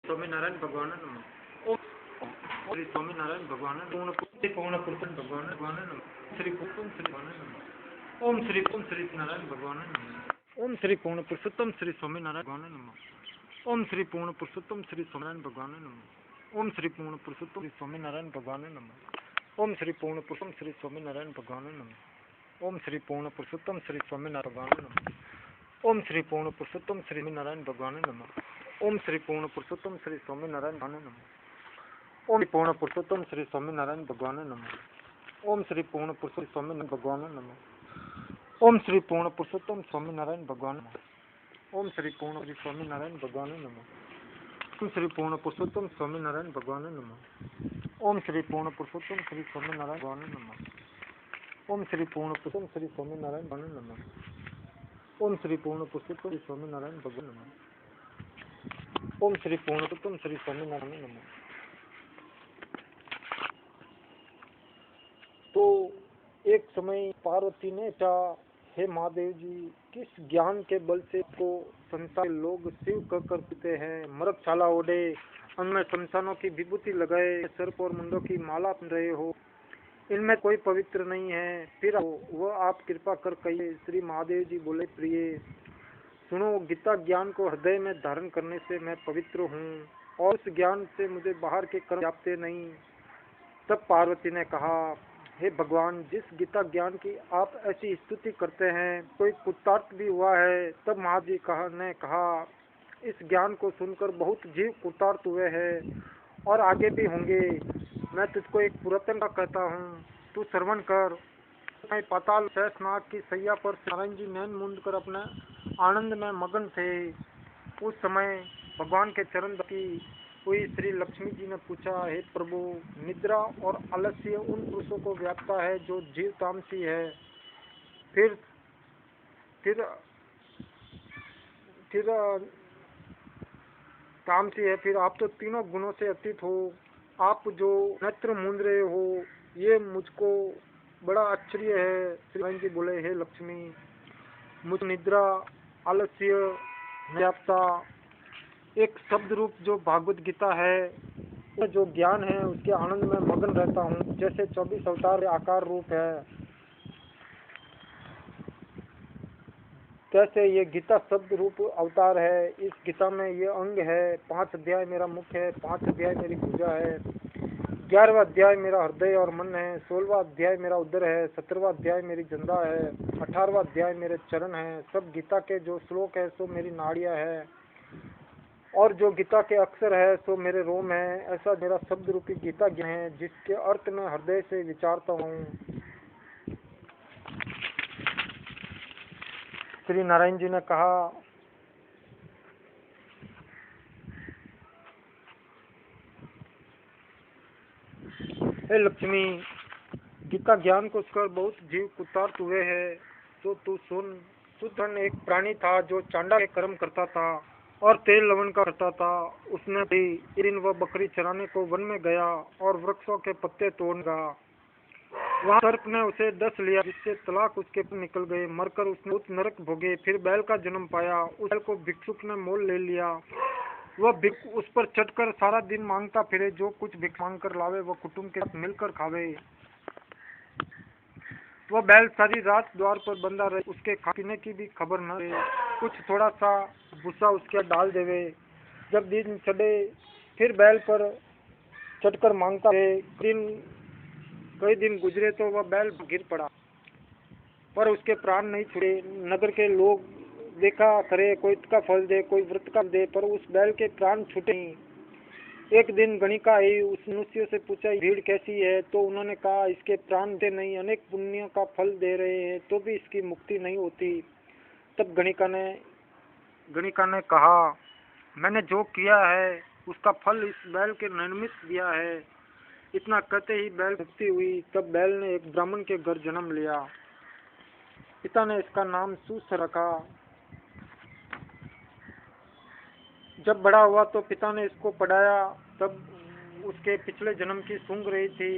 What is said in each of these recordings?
स्वामीनारायण भगवान नमः। ओम श्री स्वामीनारायण भगवान पूर्ण पुरुषोत्तम भगवान भगवान नमः। श्री पूर्ण श्री भगवान नमः। ओम श्री नारायण भगवान नमः। ओम श्री पूर्ण पुरुषोत्तम श्री स्वामीनारायण भगवान नमः। ओम श्री पूर्ण पुरुषोत्तम श्री स्वामीनारायण भगवान नमः। ओम श्री पूर्ण पुरुषोत्तम श्री स्वामीनारायण भगवान नमः। ओम श्री पूर्ण पुरुषोत्तम श्री स्वामीनारायण भगवान नमः। ओम श्री पूर्ण पुरुषोत्तम श्री स्वामीनारायण भगवान नमः। ओम श्री पूर्ण पुरुषोत्तम श्री नारायण भगवान नमः। ओम श्री पूर्ण पुरुषोत्तम श्री स्वामीनारायण भगवान नमः। ओम पूर्ण पुरुषोत्तम श्री स्वामीनारायण भगवान नमः। ओम श्री पूर्ण पुरुषोत्तम स्वामीनारायण भगवान नमः। ओम श्री पूर्ण पुरुषोत्तम स्वामीनारायण भगवान नमः। ओम श्री पूर्ण श्री स्वामीनारायण भगवान नमः। ओम श्री पूर्ण पुरुषोत्तम स्वामीनारायण भगवान नमः। ओम श्री पूर्ण पुरुषोत्तम श्री स्वामीनारायण भगवान नमः। ओम श्री पूर्ण पुरुषोत्तम श्री स्वामीनारायण भगवान नमः। ओम श्री पूर्ण पुरुषोत्तम श्री स्वामीनारायण भगवान नमः। ओम श्री पूर्ण पुरुषोत्तम श्री स्वामीनारायण नमः। तो एक समय पार्वती ने कहा, हे महादेव जी, किस ज्ञान के बल से को संसार लोग शिव कहकर पीते हैं, मृगशाला ओढ़े, उनमें शमशानों की विभूति लगाए, सर्प और मुंडों की माला पहन रहे हो, इनमें कोई पवित्र नहीं है, फिर वह आप कृपा कर कहिए। श्री महादेव जी बोले, प्रिय सुनो, गीता ज्ञान को हृदय में धारण करने से मैं पवित्र हूँ और उस ज्ञान से मुझे बाहर के कर्म व्यापते नहीं। तब पार्वती ने कहा, हे भगवान, जिस गीता ज्ञान की आप ऐसी स्तुति करते हैं, कोई कुतार्थ भी हुआ है? तब महादेव जी ने कहा, इस ज्ञान को सुनकर बहुत जीव कुतार्थ हुए हैं और आगे भी होंगे। मैं तुझको एक पुरातन का कहता हूँ, तू श्रवण कर। पाताल शेषनाग की सैया पर नारायण जी नैन मूंद कर अपने आनंद में मगन थे। उस समय भगवान के चरण की हुई श्री लक्ष्मी जी ने पूछा, हे प्रभु, निद्रा और आलस्य उन पुरुषों को व्यापता है जो जीव तामसी है, फिर तामसी है, फिर आप तो तीनों गुणों से अतीत हो। आप जो नेत्र मूंद रहे हो, ये मुझको बड़ा आश्चर्य है। श्री जी बोले, हे लक्ष्मी, मुझ निद्रा आलस्य व्यापता एक शब्द रूप जो भागवत गीता है, जो ज्ञान है, उसके आनंद में मगन रहता हूँ। जैसे 24 अवतार आकार रूप है, कैसे ये गीता शब्द रूप अवतार है। इस गीता में ये अंग है, 5 अध्याय मेरा मुख है, 5 अध्याय मेरी पूजा है, 11वां अध्याय मेरा हृदय और मन है, 16वां अध्याय मेरा उदर है, 17वां अध्याय मेरी जंदा है, 18वां अध्याय मेरे चरण है। सब गीता के जो श्लोक है सो मेरी नाड़ियां है, और जो गीता के अक्षर है सो मेरे रोम है। ऐसा मेरा शब्द रूपी गीता ज्ञान है, जिसके अर्थ में हृदय से विचारता हूँ। श्री नारायण जी ने कहा, हे लक्ष्मी, गीता ज्ञान को सुनकर बहुत जीव कुतार्थ हुए हैं, तो तू सुन। सुधन एक प्राणी था जो चांडा के कर्म करता था और तेल लवण का करता था। उसने भी दिन वह बकरी चराने को वन में गया और वृक्षों के पत्ते तोड़गा। वहाँ सर्प ने उसे डस लिया, जिससे तलाक उसके निकल गए। मरकर उसने बहुत नरक भोगे। फिर बैल का जन्म पाया। उस बैल को भिक्षुक ने मोल ले लिया। वह भिक्षु उस पर चढ़कर सारा दिन मांगता फिरे। जो कुछ भिक्ष मांग कर लावे वह कुटुंब के साथ मिलकर खावे। वह बैल सारी रात द्वार पर बंधा रहे, उसके खाने की भी खबर न रहे। कुछ थोड़ा सा भूसा उसके डाल देवे। जब दिन चढ़े फिर बैल पर चढ़कर मांगता रहे। कई दिन गुजरे तो वह बैल गिर पड़ा, पर उसके प्राण नहीं छुड़े। नगर के लोग देखा करे, कोई इसका फल दे, कोई व्रत का दे, पर उस बैल के प्राण छूटे नहीं। एक दिन गणिका आई, उस मनुष्य से पूछा, भीड़ कैसी है? तो उन्होंने कहा, इसके प्राण दे नहीं, अनेक पुण्य का फल दे रहे हैं, तो भी इसकी मुक्ति नहीं होती। तब गणिका ने कहा, मैंने जो किया है उसका फल इस बैल के निमित्त दिया है। इतना कहते ही बैल मुक्ति हुई। तब बैल ने एक ब्राह्मण के घर जन्म लिया। पिता ने इसका नाम सूस रखा। जब बड़ा हुआ तो पिता ने इसको पढ़ाया। तब उसके पिछले जन्म की सूंघ रही थी।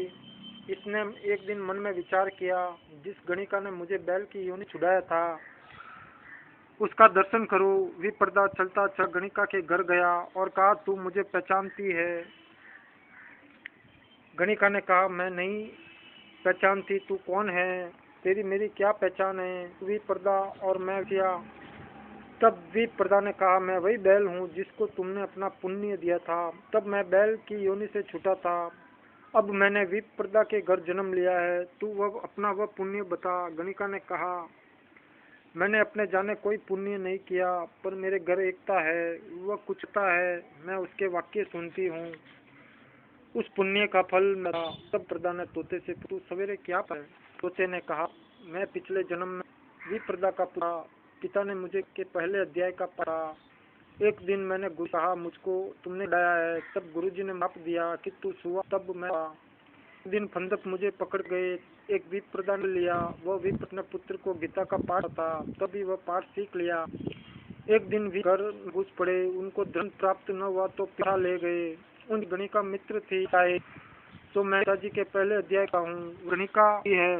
इसने एक दिन मन में विचार किया, जिस गणिका ने मुझे बैल की योनि छुड़ाया था, उसका दर्शन करूं। विप्रदा चलता चल गणिका के घर गया और कहा, तू मुझे पहचानती है? गणिका ने कहा, मैं नहीं पहचानती, तू कौन है? तेरी मेरी क्या पहचान है? विप्रदा और मैं क्या? तब विप्रदा ने कहा, मैं वही बैल हूँ जिसको तुमने अपना पुण्य दिया था। तब मैं बैल की योनि से छूटा था, अब मैंने विप्रदा के घर जन्म लिया है। तू वह पुण्य बता। गणिका ने कहा, मैंने अपने जाने कोई पुण्य नहीं किया, पर मेरे घर एकता है, वह कुछता है, मैं उसके वाक्य सुनती हूँ, उस पुण्य का फल मेरा। तब प्रदा ने तोते से, तू सवेरे क्या पाए? तोते ने कहा, मैं पिछले जन्म में विप्रदा का पुत्र, पिता ने मुझे के पहले अध्याय का पढ़ा। एक दिन मैंने गुरु कहा, मुझको तुमने डाया है। तब गुरुजी ने माप दिया कि तू सुआ। तब मैं एक दिन फंदक मुझे पकड़ गए, एक विप्रदा ने लिया। वह विप्र अपने पुत्र को गीता का पाठ था, तभी वह पाठ सीख लिया। एक दिन भी घर घुस पड़े, उनको धन प्राप्त न हुआ तो पिता ले गए। उन गणिका मित्र थी आए, तो मैं पिताजी के पहले अध्याय का हूँ, गणिका ही है,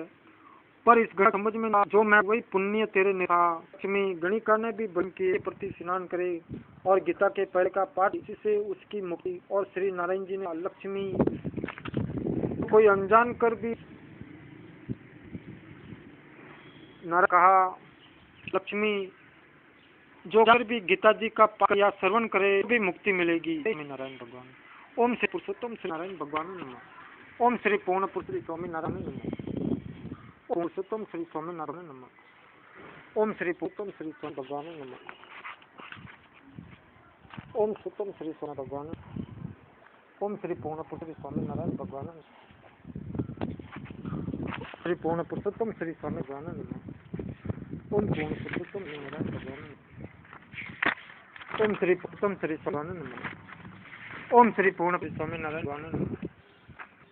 पर इस घर समझ में ना जो मैं वही पुण्य तेरे ने था। लक्ष्मी गणिका ने भी बन के प्रति स्नान करे और गीता के पहले का पाठ, इससे उसकी मुक्ति। और श्री नारायण जी ने लक्ष्मी कोई अनजान कर भी नारायण कहा, लक्ष्मी जो कर भी गीता जी का पाठ या श्रवण करे भी मुक्ति मिलेगी। नारायण भगवान। ओम श्री पुरुषोत्तम श्री नारायण भगवान नमः। ओम श्री पूर्ण पुरुष श्री स्वामी नारायण नमः। ओम पुरुषोत्तम श्री स्वामी नारायण नमः। ओम श्री पुरुषोत्तम श्री स्वामी भगवान नमः। ओम सुतम श्री स्वामी भगवान। ओम श्री पूर्ण पुरुष श्री स्वामी नारायण भगवान। श्री पूर्ण पुरुषोत्तम श्री स्वामी भगवान नमः। ओम पूर्ण पुरुषोत्तम श्री नारायण भगवान। ओम श्री पुरुषोत्तम श्री स्वामी नमः। ओम श्री पूर्ण श्री स्वामी नारायण भगवान नमः।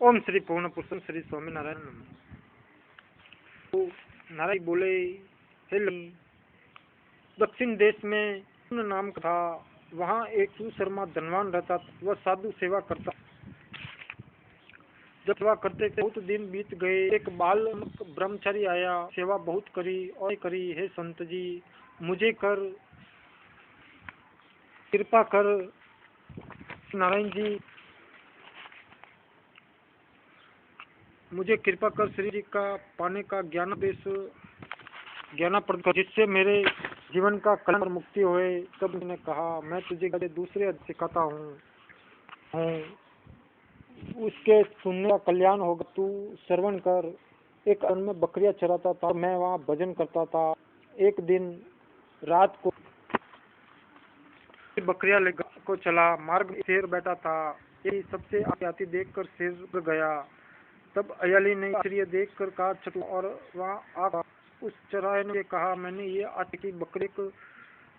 ओम श्री पूर्ण पुरुषोत्तम श्री स्वामी नारायण नमः। तो नारायण बोले, हे दक्षिण देश में नाम था, वहाँ एक सुशर्मा धनवान रहता था। वह साधु सेवा करता। जब सेवा करते बहुत दिन बीत गए, एक बाल ब्रह्मचारी आया, सेवा बहुत करी और करी। हे संत जी, मुझे कृपा कर नारायण जी, मुझे कृपा कर श्री जी का पाने का ज्ञानोपदेश प्रदान, जिससे मेरे जीवन का कल्याण और मुक्ति होए। तब मैंने कहा, मैं तुझे दूसरे सिखाता हूँ, उसके सुनने का कल्याण होगा। तू श्रवण कर। एक वन में बकरियां चराता था, मैं वहाँ भजन करता था। एक दिन रात को बकरियां लेकर को चला, मार्ग में शेर बैठा था। ये सबसे आती देखकर शेर गया। तब अयाली ने आश्चर्य देखकर कहा, चटू, और वहाँ आ उस चराहे ने कहा, मैंने ये आज की बकरी को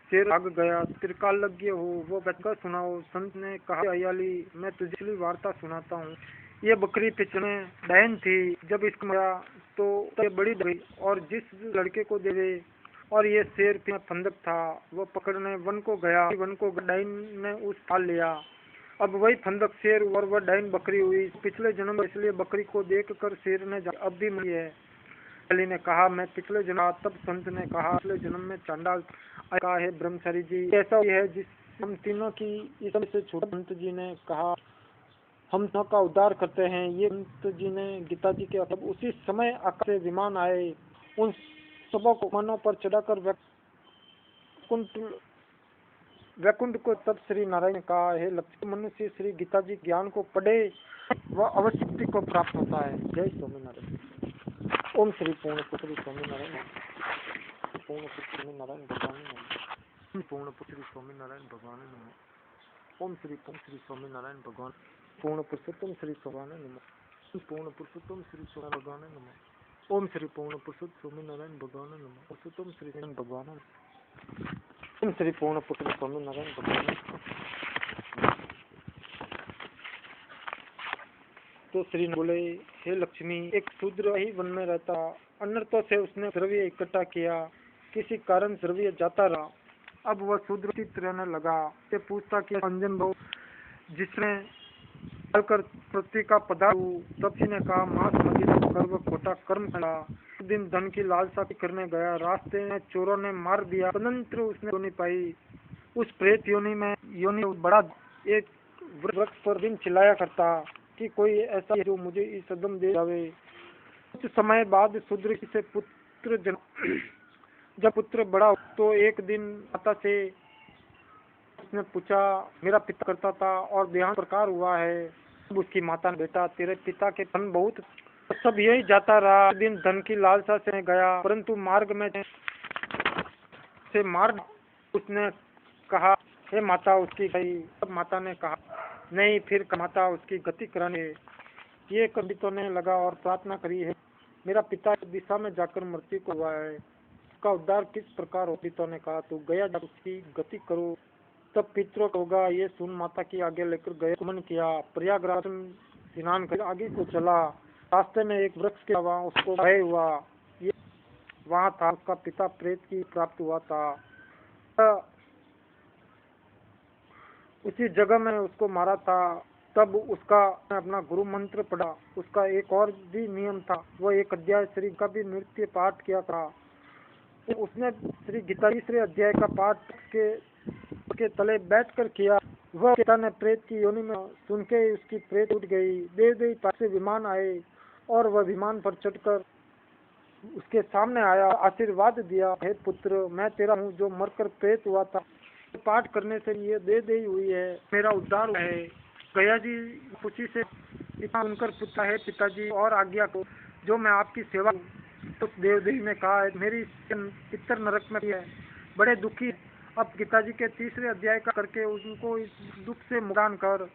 शेर भाग गया, त्रिकाल लगे हो, वो बैठकर सुनाओ। संत ने कहा, अयाली, मैं तुझे वार्ता सुनाता हूँ। ये बकरी पिछले बहन थी, जब इसको मारा तो ये बड़ी गई और जिस लड़के को दे गए, और ये शेर फंदक था, वो पकड़ने वन को गया। वन को डाइन ने उस पाल लिया। अब वही फंदक शेर और वह डाइन बकरी हुई। पिछले जन्म इसलिए बकरी को देखकर शेर ने अब भी मरी है। अली ने कहा, मैं पिछले जन्म। तब संत ने कहा, पिछले जन्म में चांडाल कहा है। ब्रह्मचारी जी, ऐसा है जिस हम तीनों की इस से छूटा। संत जी ने कहा, हम तीनों का उद्धार करते हैं। ये संत जी ने गीता जी के अब उसी समय आकाश से विमान आए, उन सबों को मानव पर चढ़ाकर वैकुंठ को। तब श्री नारायण ने कहा, हे लक्ष्मी, मनुष्य श्री गीता जी ज्ञान को पढ़े वह अवश्य मुक्ति को प्राप्त होता है। जय स्वामी नारायण। ओम श्री पूर्ण पुत्री स्वामी नारायण। पूर्ण पुत्री नारायण भगवान नमः। पूर्ण पुत्री स्वामी नारायण भगवान नमः। ओम श्री पूर्ण श्री स्वामी नारायण भगवान। पूर्ण पुरुषोत्तम श्री भगवान नमः। पूर्ण पुरुषोत्तम श्री स्वामी भगवान नमः। ओम श्री पूर्ण पुरुषोत्तम स्वामी नारायण भगवान नमः। पुरुषोत्तम श्री भगवान। ओम श्री पूर्ण पुत्र स्वामी नारायण भगवान। तो श्री बोले, हे लक्ष्मी, एक शूद्र ही वन में रहता। अनर्थों से उसने द्रव्य इकट्ठा किया, किसी कारण द्रव्य जाता रहा। अब वह शूद्र चित्त रहने लगा। से पूछता कि अंजन बहु जिसने कर पृथ्वी का पदार्थ। तब ने कहा, मांस मदिरा कर वह खोटा कर्म किया। दिन धन की लालसा करने गया, रास्ते में चोरों ने मार दिया, तदनंतर उसने योनि पाई। उस प्रेत योनि बड़ा एक वृक्ष पर दिन चिल्लाया करता कि कोई ऐसा है जो मुझे इस अदम दे जावे। कुछ समय बाद शूद्र से पुत्र जब पुत्र बड़ा तो एक दिन माता से उसने पूछा, मेरा पिता करता था और देहांत प्रकार हुआ है। उसकी माता ने, बेटा तेरे पिता के धन बहुत, सब यही जाता रहा। दिन धन की लालसा से गया, परंतु मार्ग में से मार्ग उसने कहा, हे माता उसकी गई। तब माता ने कहा, नहीं, फिर माता उसकी गति कराने। ये पंडितों ने लगा और प्रार्थना करी है, मेरा पिता इस दिशा में जाकर मृत्यु को हुआ है, उसका उद्धार किस प्रकार हो। पंडितों ने कहा, तू गया जा उसकी गति करो, तब पितरों होगा। ये सुन माता की आगे लेकर गए, गमन किया, प्रयागराज स्नान कर आगे को चला। रास्ते में एक वृक्ष के अलावा उसको भय हुआ, ये वहाँ था उसका पिता प्रेत की प्राप्त हुआ था। उसी जगह में उसको मारा था। तब उसका अपना गुरु मंत्र पढ़ा। उसका एक और भी नियम था, वो एक अध्याय श्री का भी नृत्य पाठ किया था। उसने श्री गीता तीसरे अध्याय का पाठ के तले बैठकर किया। वह पिता ने प्रेत की योनि में सुन के उसकी प्रेत उठ गई। देवी पास से विमान आए और वह विमान पर चढ़कर उसके सामने आया, आशीर्वाद दिया, हे पुत्र, मैं तेरा हूँ जो मरकर प्रेत हुआ था। पाठ करने से ये दे हुई है, मेरा उद्धार है। गया जी खुशी से इतना सुनकर पूछा, है पिताजी और आज्ञा को जो मैं आपकी सेवा। तो देवी ने कहा, मेरी पितर नरक में है, बड़े दुखी। अब पिताजी के तीसरे अध्याय का करके उनको इस दुख से मुक्तान कर।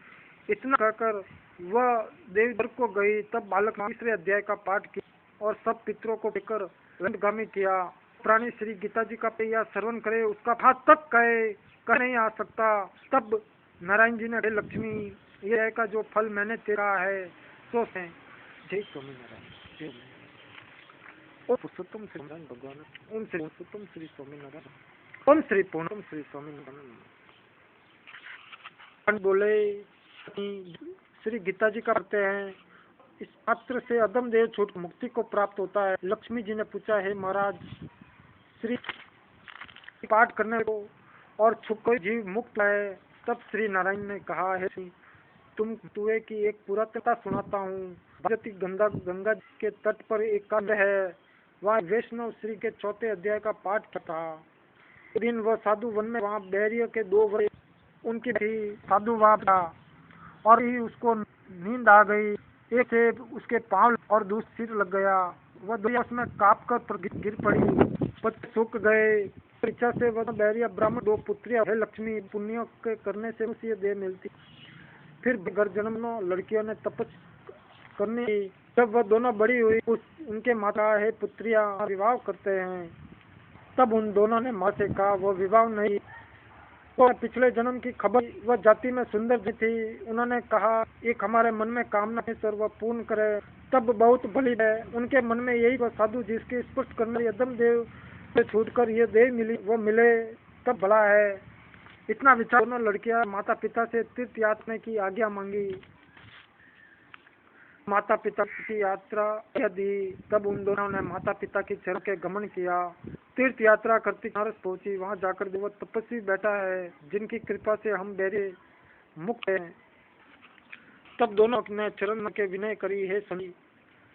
इतना कहकर वह देवी घर को गई। तब बालक तीसरे अध्याय का पाठ किया और सब पितरों को लेकर वेदगामी किया। प्राणी श्री गीता जी का पैया श्रवण करे, उसका हाथ तक कह नहीं आ सकता। तब नारायण जी ने, लक्ष्मी, ये का जो फल मैंने तेरा है सो है। जय स्वामी नारायण। ओम पुरुषोत्तम श्री नारायण भगवान। ओम श्री पुरुषोत्तम श्री स्वामी नारायण। ओम श्री पूर्णम श्री स्वामी नारायण। बोले श्री गीता जी का करते हैं, इस पात्र से अदम देव छूट मुक्ति को प्राप्त होता है। लक्ष्मी जी ने पूछा, है महाराज, श्री पाठ करने को और छुप कोई जीव मुक्त है। तब श्री नारायण ने कहा, है तुम्हें की एक पुरातनता सुनाता हूँ। गंगा के तट पर एक कांड है, वहाँ वैष्णव श्री के 4थे अध्याय का पाठ था। एक दिन वह साधु वन में, वहाँ बैरियर के 2 वर्ष उनकी थी। साधु वहाँ था और ही उसको नींद आ गई। एक से उसके पांव और दूसरे सिर लग गया। वह दुनिया उसमें कांप कर गिर पड़ी, पत्ते सूख गए। इच्छा से वह बैरिया ब्राह्मण 2 पुत्रियां, है लक्ष्मी, पुण्यों के करने से उसे देह मिलती। फिर घर जन्मों लड़कियों ने तपस्या करनी। जब वह दोनों बड़ी हुई, उनके माता, है पुत्रियां विवाह करते हैं। तब उन दोनों ने माँ से कहा, वह विवाह नहीं, तो पिछले जन्म की खबर। वह जाति में सुंदर थी। उन्होंने कहा, एक हमारे मन में कामना है, सर वह पूर्ण करे, तब बहुत भली है। उनके मन में यही, वह साधु जिसके स्पष्ट करने यदम देव से छूटकर ये देह मिली, वो मिले तब भला है। इतना विचार दोनों लड़कियां माता पिता से तीर्थ यात्रा की आज्ञा मांगी। माता पिता की यात्रा दी। तब उन दोनों ने माता पिता की चरण के गमन किया। तीर्थ यात्रा करती बनारस पहुंची। वहां जाकर वो तपस्वी बैठा है, जिनकी कृपा से हम बेरे मुक्त हैं। तब दोनों अपने चरण के विनय करी, है सनी,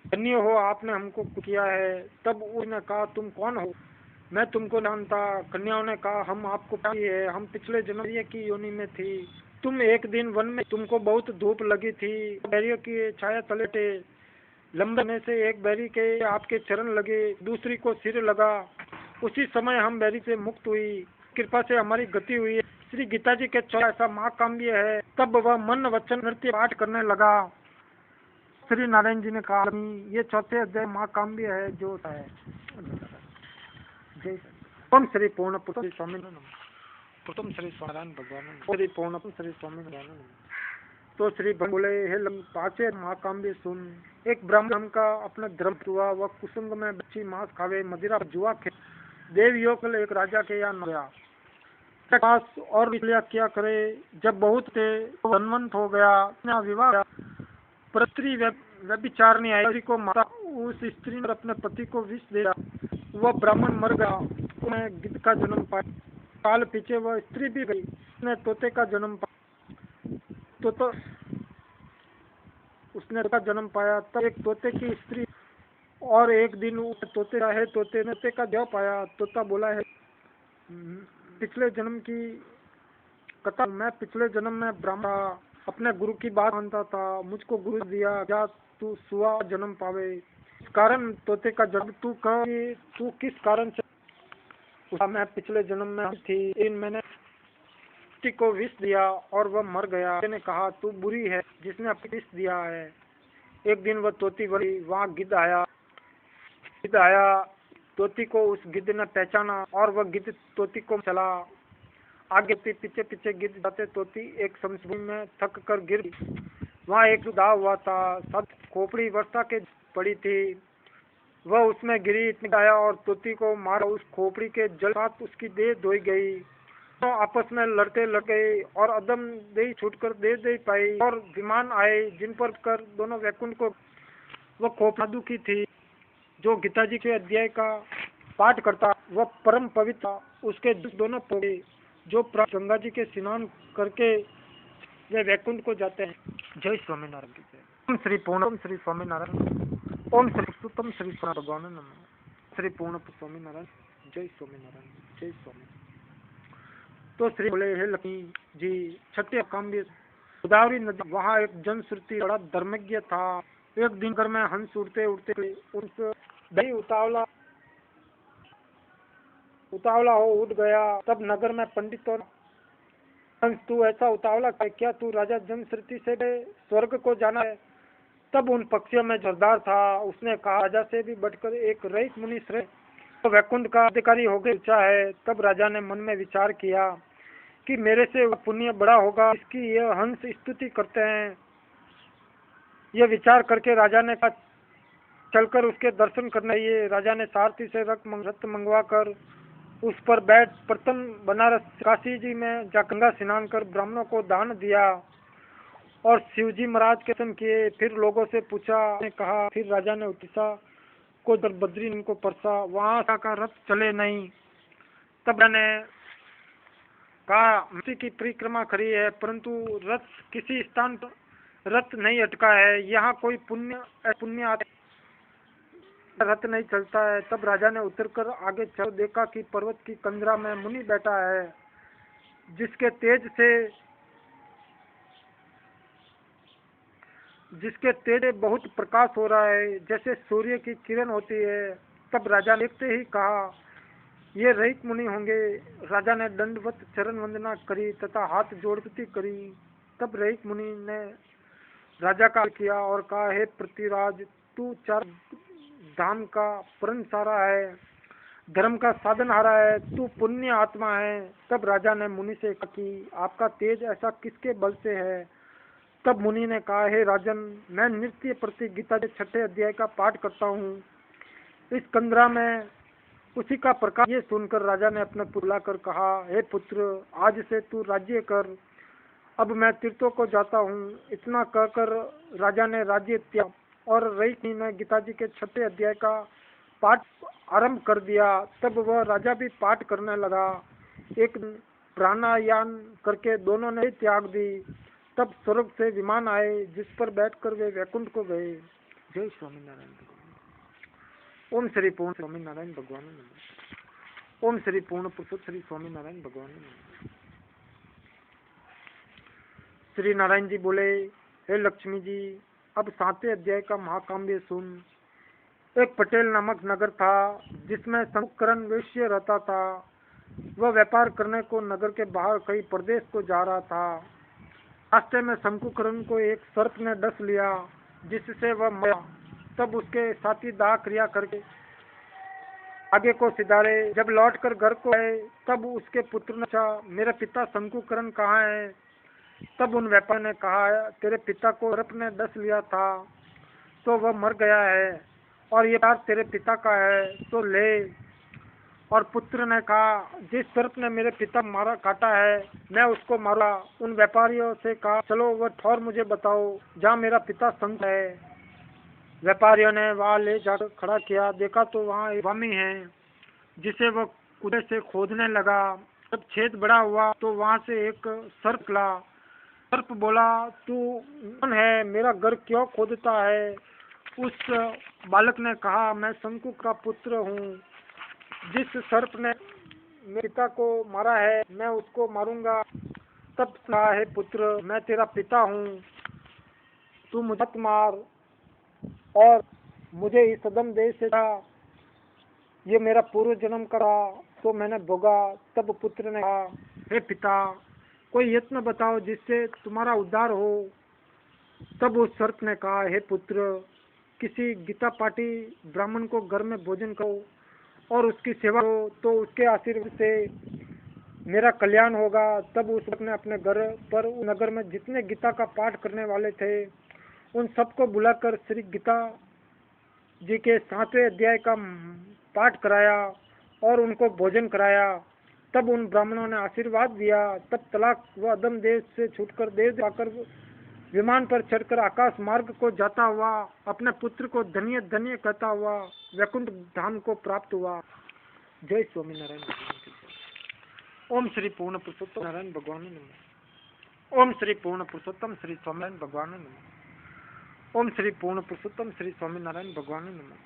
धन्य हो, आपने हमको किया है। तब उसने कहा, तुम कौन हो, मैं तुमको जानता। कन्याओं ने कहा, हम आपको है, हम पिछले जन्म की योनि में थी। तुम एक दिन वन में, तुमको बहुत धूप लगी थी, बैरियों की छाया तले थे। लंबे से एक बैरी के आपके चरण लगे, दूसरी को सिर लगा। उसी समय हम बैरी से मुक्त हुई, कृपा से हमारी गति हुई। श्री गीता जी के 4 ऐसा महाकाव्य है। तब वह मन वचन नृत्य पाठ करने लगा। श्री नारायण जी ने कहा, ये 4थे अध्याय महाकाव्य है जो है। ओम श्री पूर्ण पुरुष स्वामी प्रथम श्री स्वामी भगवान श्री पूर्ण श्री स्वामी भगवान। तो श्री बोले, हे 5 महाकाव्य सुन। एक ब्राह्मण का अपना धर्म हुआ, वह कुसुंग में बच्ची मांस खावे, मदिरा जुआ खे। देवयोग एक राजा के यहाँ गया और क्या करे। जब बहुत थे धनवंत हो गया, विवाह पृथ्वी व्यभिचारणी आई को माता उस स्त्री ने अपने पति को विष दिया, वह ब्राह्मण मर गया, उसने गिद्ध का जन्म पाया। साल पीछे वह स्त्री भी गई, उसने तोते का जन्म पाया। तो उसने का जन्म पाया। तब एक तोते की स्त्री और एक दिन तोते ने तोते का देह पाया। तोता बोला है, पिछले जन्म की कथा, मैं पिछले जन्म में ब्राह्मण था, अपने गुरु की बात मानता था, मुझको गुरु दिया, क्या तू सुआ जन्म पावे, इस कारण तोते का जन्म। तू कह कि तू किस कारण से। मैं पिछले जन्म में थी, मैंने को विष दिया और वह मर गया। ने कहा, तू बुरी है जिसने अपने विष दिया है। एक दिन वह तोती बड़ी, वहाँ गिद्ध आया। तोती को उस गिद्ध ने पहचाना और वह गिद्ध तोती को चला। आगे पीछे पीछे गिद्ध जाते। तोती एक समझ में थक कर गिर। वहाँ एक दाव हुआ था, सब खोपड़ी वर्षा के पड़ी थी, वह उसमें गिरी, इतनी आया और तोती को मारा। उस खोपड़ी के जल साथ उसकी देह धोई गई। तो आपस में लड़ते गए और अदम देही छूटकर दे पाई और विमान आए जिन पर कर दोनों वैकुंठ को। वह खोपड़ी की थी जो गीता जी के अध्याय का पाठ करता, वह परम पवित्र। उसके दोनों पौधे जो गंगा जी के स्नान करके वे वैकुंठ को जाते हैं। जय स्वामीनारायण की जय। ओम श्री पूर्ण श्री स्वामीनारायण। ओम श्री सुतम श्री भगवान नमः। श्री पूर्ण स्वामीनारायण। जय स्वामीनारायण। जय स्वामी। तो श्री बोले, हे लक्ष्मी जी, छठे काम्य गोदावरी नदी, वहाँ एक जनश्रुति बड़ा धर्मज्ञ था। एक दिन घर में हंस उड़ते उस दही उतावला हो उठ गया। तब नगर में पंडितों, हंस तू ऐसा उतावला है क्या? तू राजा जनश्रुति से स्वर्ग को जाना है? तब उन पक्षियों में जोरदार था, उसने कहा, राजा से भी बढ़कर एक रईस मुनि श्रेष्ठ, तो वैकुंठ का अधिकारी हो गया ऊंचा है। तब राजा ने मन में विचार किया कि मेरे से पुण्य बड़ा होगा, इसकी यह हंस स्तुति करते हैं। यह विचार करके राजा ने कहा, चलकर उसके दर्शन करने। ये राजा ने सारथी से रथ मंगवा कर उस पर बैठ प्रथम बनारस काशी जी में जा गंगा स्नान कर ब्राह्मणों को दान दिया और शिवजी महाराज के दर्शन किए। फिर लोगों से पूछा, ने कहा। फिर राजा ने उड़ीसा को बद्री को परसा, वहाँ का रथ चले नहीं। तब ने कहा, मृत्यु की परिक्रमा करी है परंतु रथ किसी स्थान पर रथ नहीं अटका है, यहाँ कोई पुण्य रथ नहीं चलता है। तब राजा ने उतरकर आगे चल देखा कि पर्वत की कंदरा में मुनि बैठा है, जिसके तेज बहुत प्रकाश हो रहा है, जैसे सूर्य की किरण होती है। तब राजा ने देखते ही कहा, ये रईस मुनि होंगे। राजा ने दंडवत चरण वंदना करी तथा हाथ जोड़ स्तुति करी। तब रईस मुनि ने राजा का किया और कहा, हे पृथ्वीराज, तू चार धाम का परम सारा है, धर्म का साधन हारा है, तू पुण्य आत्मा है। तब राजा ने मुनि से कहा कि आपका तेज ऐसा किसके बल से है? तब मुनि ने कहा, हे राजन, मैं नित्य प्रति गीता के छठे अध्याय का पाठ करता हूँ, इस कंदरा में उसी का प्रकाश। ये सुनकर राजा ने अपने पुत्र कर कहा, हे पुत्र, आज से तू राज्य कर, अब मैं तीर्थों को जाता हूँ। इतना कहकर राजा ने राज्य त्याग और रईस ने गीता जी के छठे अध्याय का पाठ आरंभ कर दिया। तब वह राजा भी पाठ करने लगा। एक प्राणायाम करके दोनों ने त्याग दी। तब स्वर्ग से विमान आए जिस पर बैठकर वे वैकुंठ को गए। जय स्वामीनारायण भगवान। ओम श्री पूर्ण स्वामीनारायण भगवान नमः। ओम श्री पूर्ण पुरुषोत्तम श्री स्वामीनारायण भगवान नमः। श्री नारायण जी बोले, हे लक्ष्मी जी, अब 7वें अध्याय का महाकाव्य सुन। एक पटेल नामक नगर था जिसमें शंकुकरण वैश्य रहता था। वह व्यापार करने को नगर के बाहर कई प्रदेश को जा रहा था। रास्ते में शंकुकरण को एक सर्प ने डस लिया जिससे वह मरा। तब उसके साथी दाह क्रिया करके आगे को सिधारे। जब लौटकर घर को आए तब उसके पुत्र ने पूछा, मेरे पिता शंकुकरण कहाँ है? तब उन व्यापारी ने कहा, तेरे पिता को सर्प ने डस लिया था तो वह मर गया है और ये बात तेरे पिता का है तो ले। और पुत्र ने कहा, जिस सर्प ने मेरे पिता काटा है मैं उसको मारा। उन व्यापारियों से कहा, चलो वह ठौर मुझे बताओ जहाँ मेरा पिता संत है, व्यापारियों ने वहाँ ले जाकर खड़ा किया। देखा तो वहाँ एक स्वामी है जिसे वह कुएं से खोदने लगा। जब छेद बड़ा हुआ तो वहाँ से एक सर्प निकला। सर्प बोला, तू कौन है, मेरा घर क्यों खोदता है? उस बालक ने कहा, मैं शंकु का पुत्र हूँ। जिस सर्प ने मेरे पिता को मारा है मैं उसको मारूंगा। तब कहा, हे पुत्र, मैं तेरा पिता हूँ, तू मुझे मत मार और मुझे इस अधम देश से ये मेरा पूर्व जन्म का तो मैंने भोगा। तब पुत्र ने कहा, हे पिता, कोई यत्न बताओ जिससे तुम्हारा उद्धार हो। तब उस सर्प ने कहा, हे पुत्र, किसी गीता पाठी ब्राह्मण को घर में भोजन करो और उसकी सेवा करो तो उसके आशीर्वाद से मेरा कल्याण होगा। तब उस सर्प ने अपने घर पर नगर में जितने गीता का पाठ करने वाले थे उन सबको बुलाकर श्री गीता जी के 7वें अध्याय का पाठ कराया और उनको भोजन कराया। तब उन ब्राह्मणों ने आशीर्वाद दिया। तब तलाक व अदम देश से छूटकर देश आकर विमान पर चढ़कर आकाश मार्ग को जाता हुआ अपने पुत्र को धन्य धन्य कहता हुआ वैकुंठ धाम को प्राप्त हुआ। जय स्वामीनारायण। ओम श्री पूर्ण पुरुषोत्तम नारायण भगवान नमः। ओम श्री पूर्ण पुरुषोत्तम श्री स्वामीनारायण भगवान नमः। ओम श्री पूर्ण पुरुषोत्तम श्री स्वामीनारायण भगवान नमः।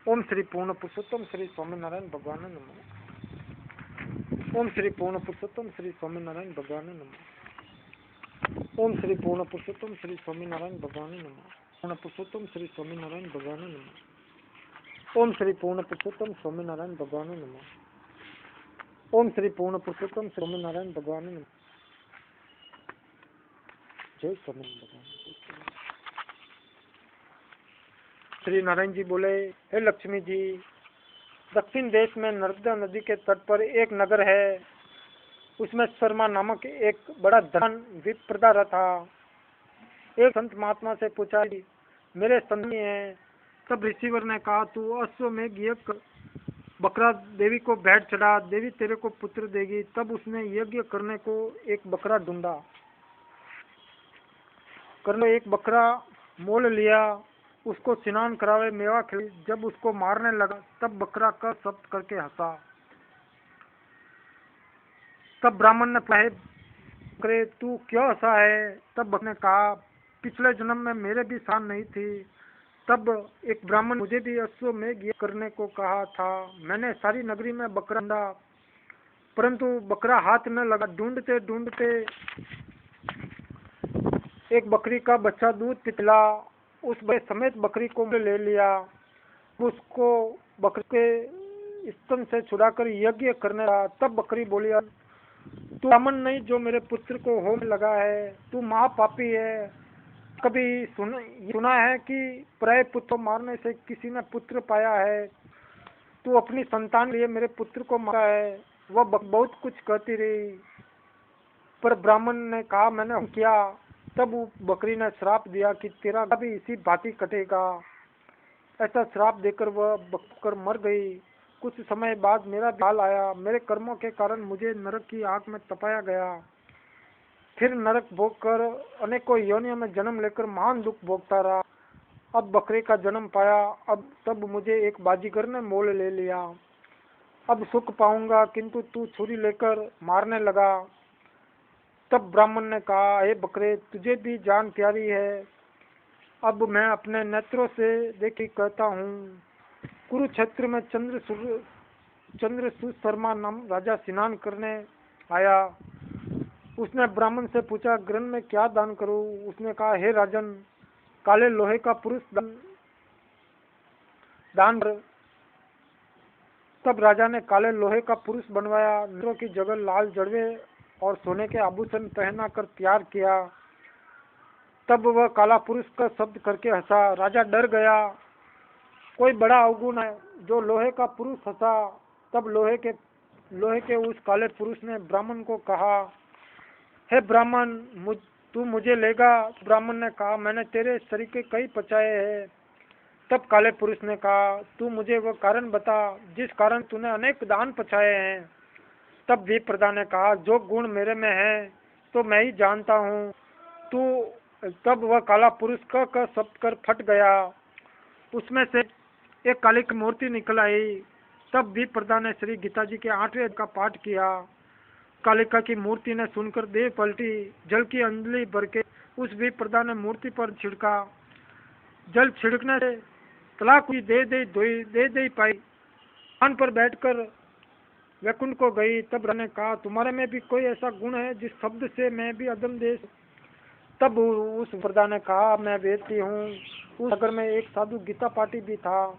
ओम श्री पूर्ण पुरुषोत्तम श्री स्वामीनारायण भगवान नमः। ओम श्री पूर्ण पुरुषोत्तम श्री स्वामीनारायण भगवान नमः। ओम श्री पूर्ण पुरुषोत्तम श्री स्वामीनारायण भगवान नमः। पूर्ण पुरुषोत्तम श्री स्वामीनारायण भगवान नमः। ओम श्री पूर्ण पुरुषोत्तम स्वामीनारायण भगवान नमः। ओम श्री पूर्ण पुरुषोत्तम स्वामीनारायण भगवान नमः। जय स्वामीनारायण भगवान। श्री नारायण जी बोले, हे लक्ष्मी जी, दक्षिण देश में नर्मदा नदी के तट पर एक नगर है। उसमें शर्मा नामक एक बड़ा धन विप्रदा था। एक संत महात्मा से पूछा, मेरे संत हैं। तब ऋषिवर ने कहा, तू अश्वमेघ यज्ञ बकरा देवी को भेंट चढ़ा, देवी तेरे को पुत्र देगी। तब उसने यज्ञ करने को एक बकरा ढूंढा, करने एक बकरा मोल लिया, उसको स्नान करावे, मेवा खिलाई। जब उसको मारने लगा तब बकरा का शब्द करके हंसा। तब ब्राह्मण ने कहा, बकरे तू क्यों हंसा है? तब बकरे ने कहा, पिछले जन्म में मेरे भी शान नहीं थी। तब एक ब्राह्मण मुझे भी अश्वमेघ यज्ञ करने को कहा था। मैंने सारी नगरी में बकरा ढूंढा परंतु बकरा हाथ न लगा। ढूंढते ढूंढते एक बकरी का बच्चा दूध पिघला, उस समेत बकरी को ले लिया। उसको बकरी के स्तन से छुड़ाकर यज्ञ करने लगा। तब बकरी बोली, तू ब्राह्मण नहीं जो मेरे पुत्र को होम लगा है, तू महापापी है। कभी सुना है कि पराये पुत्र को मारने से किसी ने पुत्र पाया है? तू अपनी संतान के लिए मेरे पुत्र को मारा है। वह बहुत कुछ कहती रही पर ब्राह्मण ने कहा, मैंने किया। तब बकरी ने श्राप दिया कि तेरा भी इसी भांति कटेगा। ऐसा श्राप देकर वह बककर मर गई। कुछ समय बाद मेरा काल आया। मेरे कर्मों के कारण मुझे नरक की आग में तपाया गया। फिर नरक भोगकर अनेकों योनियों में जन्म लेकर महान दुख भोगता रहा। अब बकरे का जन्म पाया। तब मुझे एक बाजीगर ने मोल ले लिया। अब सुख पाऊंगा, किंतु तू छुरी लेकर मारने लगा। तब ब्राह्मण ने कहा, हे बकरे, तुझे भी जान प्यारी है। अब मैं अपने नेत्रों से देखी कहता हूँ। कुरुक्षेत्र में चंद्रसूत शर्मा नाम राजा स्नान करने आया। उसने ब्राह्मण से पूछा, ग्रहण में क्या दान करूं? उसने कहा, हे राजन, काले लोहे का पुरुष दान कर। तब राजा ने काले लोहे का पुरुष बनवाया। नेत्रों की जगह लाल जड़वे और सोने के आभूषण पहना कर तैयार किया। तब वह काला पुरुष का शब्द करके हंसा। राजा डर गया, कोई बड़ा अवगुण है जो लोहे का पुरुष हंसा। तब लोहे के उस काले पुरुष ने ब्राह्मण को कहा, हे ब्राह्मण, तू मुझे लेगा? ब्राह्मण ने कहा, मैंने तेरे शरीर के कई पचाए हैं। तब काले पुरुष ने कहा, तू मुझे वह कारण बता जिस कारण तूने अनेक दान पचाए हैं। तब विप्रदा ने कहा, जो गुण मेरे में है तो मैं ही जानता हूँ। तू तब वह काला पुरुष क शब्द कर फट गया। उसमें से एक काली की मूर्ति निकल आई। तब दीप प्रधान ने श्री गीता जी के 8वें का पाठ किया। कालिका की मूर्ति ने सुनकर देह पलटी। जल की अंजलि भर के उस दीप प्रधान ने मूर्ति पर छिड़का। जल छिड़कने से तलाक हुई दे पाई कान पर बैठकर वैकुंठ को गई। तब ने कहा, तुम्हारे में भी कोई ऐसा गुण है जिस शब्द से मैं भी अदम देश। तब उस प्रधान ने कहा, मैं वेदती हूँ। उस नगर में एक साधु गीता पाठी भी था,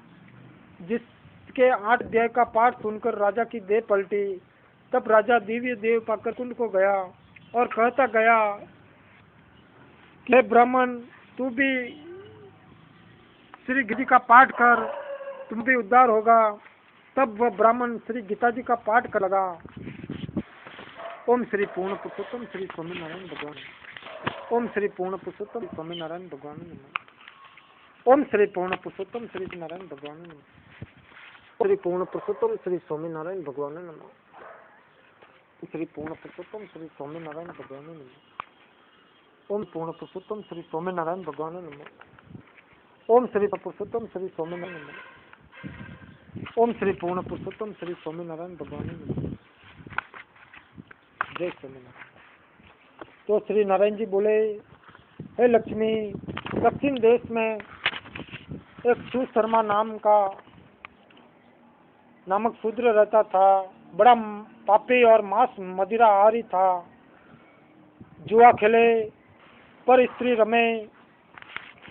जिसके 8 अध्याय का पाठ सुनकर राजा की देह पलटी। तब राजा दिव्य देव पाकर कुंड को गया और कहता गया कि ब्राह्मण, तू भी श्री गीता का पाठ कर, तुम भी उद्धार होगा। तब वह ब्राह्मण श्री गीता जी का पाठ कर लगा। ओम श्री पूर्ण पुरुषोत्तम श्री स्वामीनारायण भगवान। ओम श्री पूर्ण पुरुषोत्तम स्वामीनारायण भगवान नमः। ओम श्री पूर्ण पुरुषोत्तम श्री नारायण भगवान नमः। श्री पूर्ण पुरुषोत्तम श्री स्वामीनारायण भगवान नमः। श्री पूर्ण पुरुषोत्तम श्री स्वामीनारायण भगवान नमः। ओम पूर्ण पुरुषोत्तम श्री स्वामीनारायण भगवान नमः। ओम श्री पुरुषोत्तम श्री स्वामीनारायण नमः। ओम श्री पूर्ण पुरुषोत्तम श्री स्वामीनारायण भगवान नमः। जय स्वामीनारायण। तो श्री नारायण जी बोले, हे लक्ष्मी, दक्षिण देश में एक सुशर्मा नामक शूद्र रहता था। बड़ा पापी और मांस मदिरा आहारी था। जुआ खेले, पर स्त्री रमे।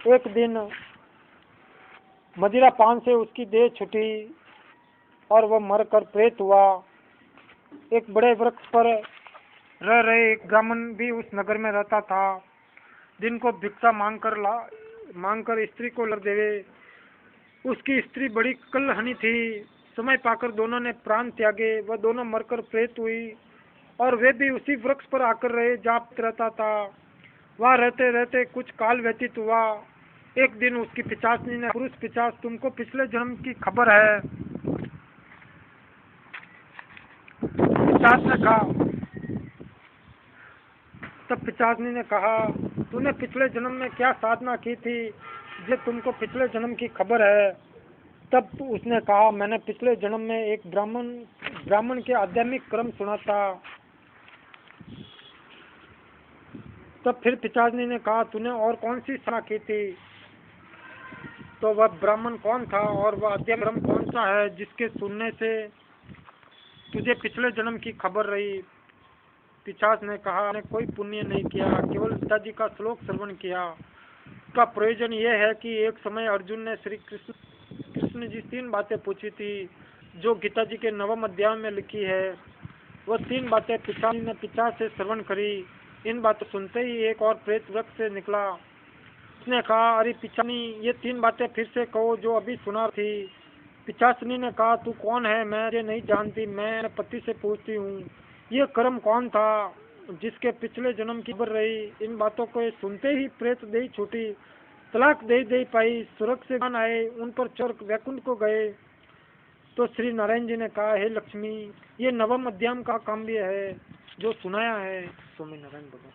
एक दिन मदिरा पान से उसकी देह छूटी और वह मरकर प्रेत हुआ। एक बड़े वृक्ष पर रह रहे एक ब्राह्मण भी उस नगर में रहता था। दिन को भिक्षा मांगकर स्त्री को लग देवे। उसकी स्त्री बड़ी कलहनी थी। समय पाकर दोनों ने प्राण त्यागे। वह दोनों मरकर प्रेत हुई और वे भी उसी वृक्ष पर आकर रहे जहाँ रहता था। वहाँ रहते रहते कुछ काल व्यतीत हुआ। एक दिन उसकी पिशाचनी ने, पुरुष पिशाच, तुमको पिछले जन्म की खबर है? पिशाच ने कहा। तब पिशाचनी ने कहा, तूने पिछले जन्म में क्या साधना की थी जो तुमको पिछले जन्म की खबर है? तब उसने कहा, मैंने पिछले जन्म में एक ब्राह्मण के आध्यात्मिक क्रम सुना था। तब फिर पिशाचनी ने कहा, तूने और कौन सी साधना की थी? तो वह ब्राह्मण कौन था और वह आध्यात्मिक क्रम कौन सा है जिसके सुनने से तुझे पिछले जन्म की खबर रही? पिशाच ने कहा, मैंने कोई पुण्य नहीं किया, केवल पिताजी का श्लोक श्रवण किया। इसका प्रयोजन यह है कि एक समय अर्जुन ने श्री कृष्ण जी 3 बातें पूछी थी जो गीता जी के 9वें अध्याय में लिखी है। वह 3 बातें पिशाच से श्रवण करी। इन बातों सुनते ही एक और प्रेत वृक्ष से निकला। उसने कहा, अरे पिशाचनी, ये 3 बातें फिर से कहो जो अभी सुना थी। पिशाचनी ने कहा, तू कौन है? मैं ये नहीं जानती, मैं पति से पूछती हूँ। ये कर्म कौन था जिसके पिछले जन्म की खबर रही? इन बातों को सुनते ही प्रेत देह छूटी, तलाक दे पाई, स्वर्ग से आए, उन पर चढ़ वैकुंठ को गए। तो श्री नारायण जी ने कहा, हे लक्ष्मी, ये 9वें अध्याय का काव्य है जो सुनाया है। स्वामी नारायण भगवान।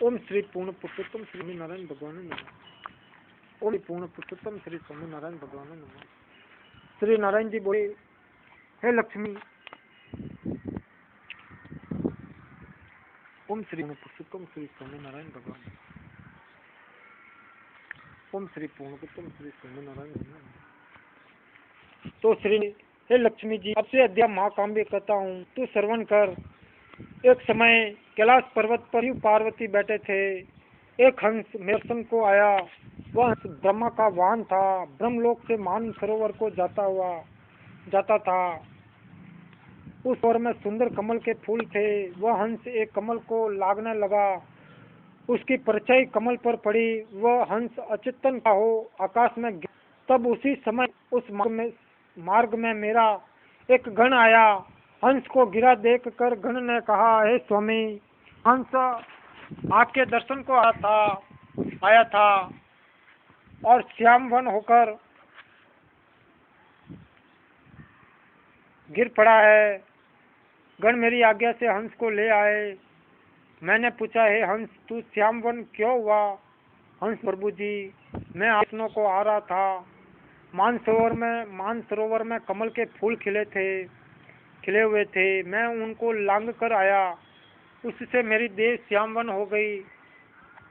ओम श्री पूर्ण पुरुषोत्तम श्री नारायण भगवान नमः। ओम पूर्ण पुरुषोत्तम श्री स्वामी नारायण भगवान नमः। श्री नारायण जी बोले, हे लक्ष्मी, ओम श्री पूर्ण पुरुषोत्तम श्री स्वामी नारायण भगवान। ओम श्री पूर्ण पुरुषोत्तम श्री स्वामी नारायण भगवान। तो श्री, हे लक्ष्मी जी, अब से अध्याय महाकाव्य कहता हूँ, तू श्रवण कर। एक समय कैलाश पर्वत पर शिव पार्वती बैठे थे। एक हंस मेरसन को आया। वह हंस ब्रह्मा का वाहन था। ब्रह्मलोक से मान सरोवर को जाता था। उस सरोवर में सुंदर कमल के फूल थे। वह हंस एक कमल को लागने लगा। उसकी परछाई कमल पर पड़ी। वह हंस अचेतन का हो आकाश में। तब उसी समय उस मार्ग में मेरा एक गण आया। हंस को गिरा देख कर गण ने कहा, हे स्वामी, हंस आपके दर्शन को आया था और श्यामवन होकर गिर पड़ा है। गण मेरी आज्ञा से हंस को ले आए। मैंने पूछा, हे हंस, तू श्यामवन क्यों हुआ? हंस, प्रभु जी, मैं आसनों को आ रहा था। मानसरोवर में कमल के फूल खिले हुए थे। मैं उनको लांग कर आया, उससे मेरी देह श्यामवन हो गई।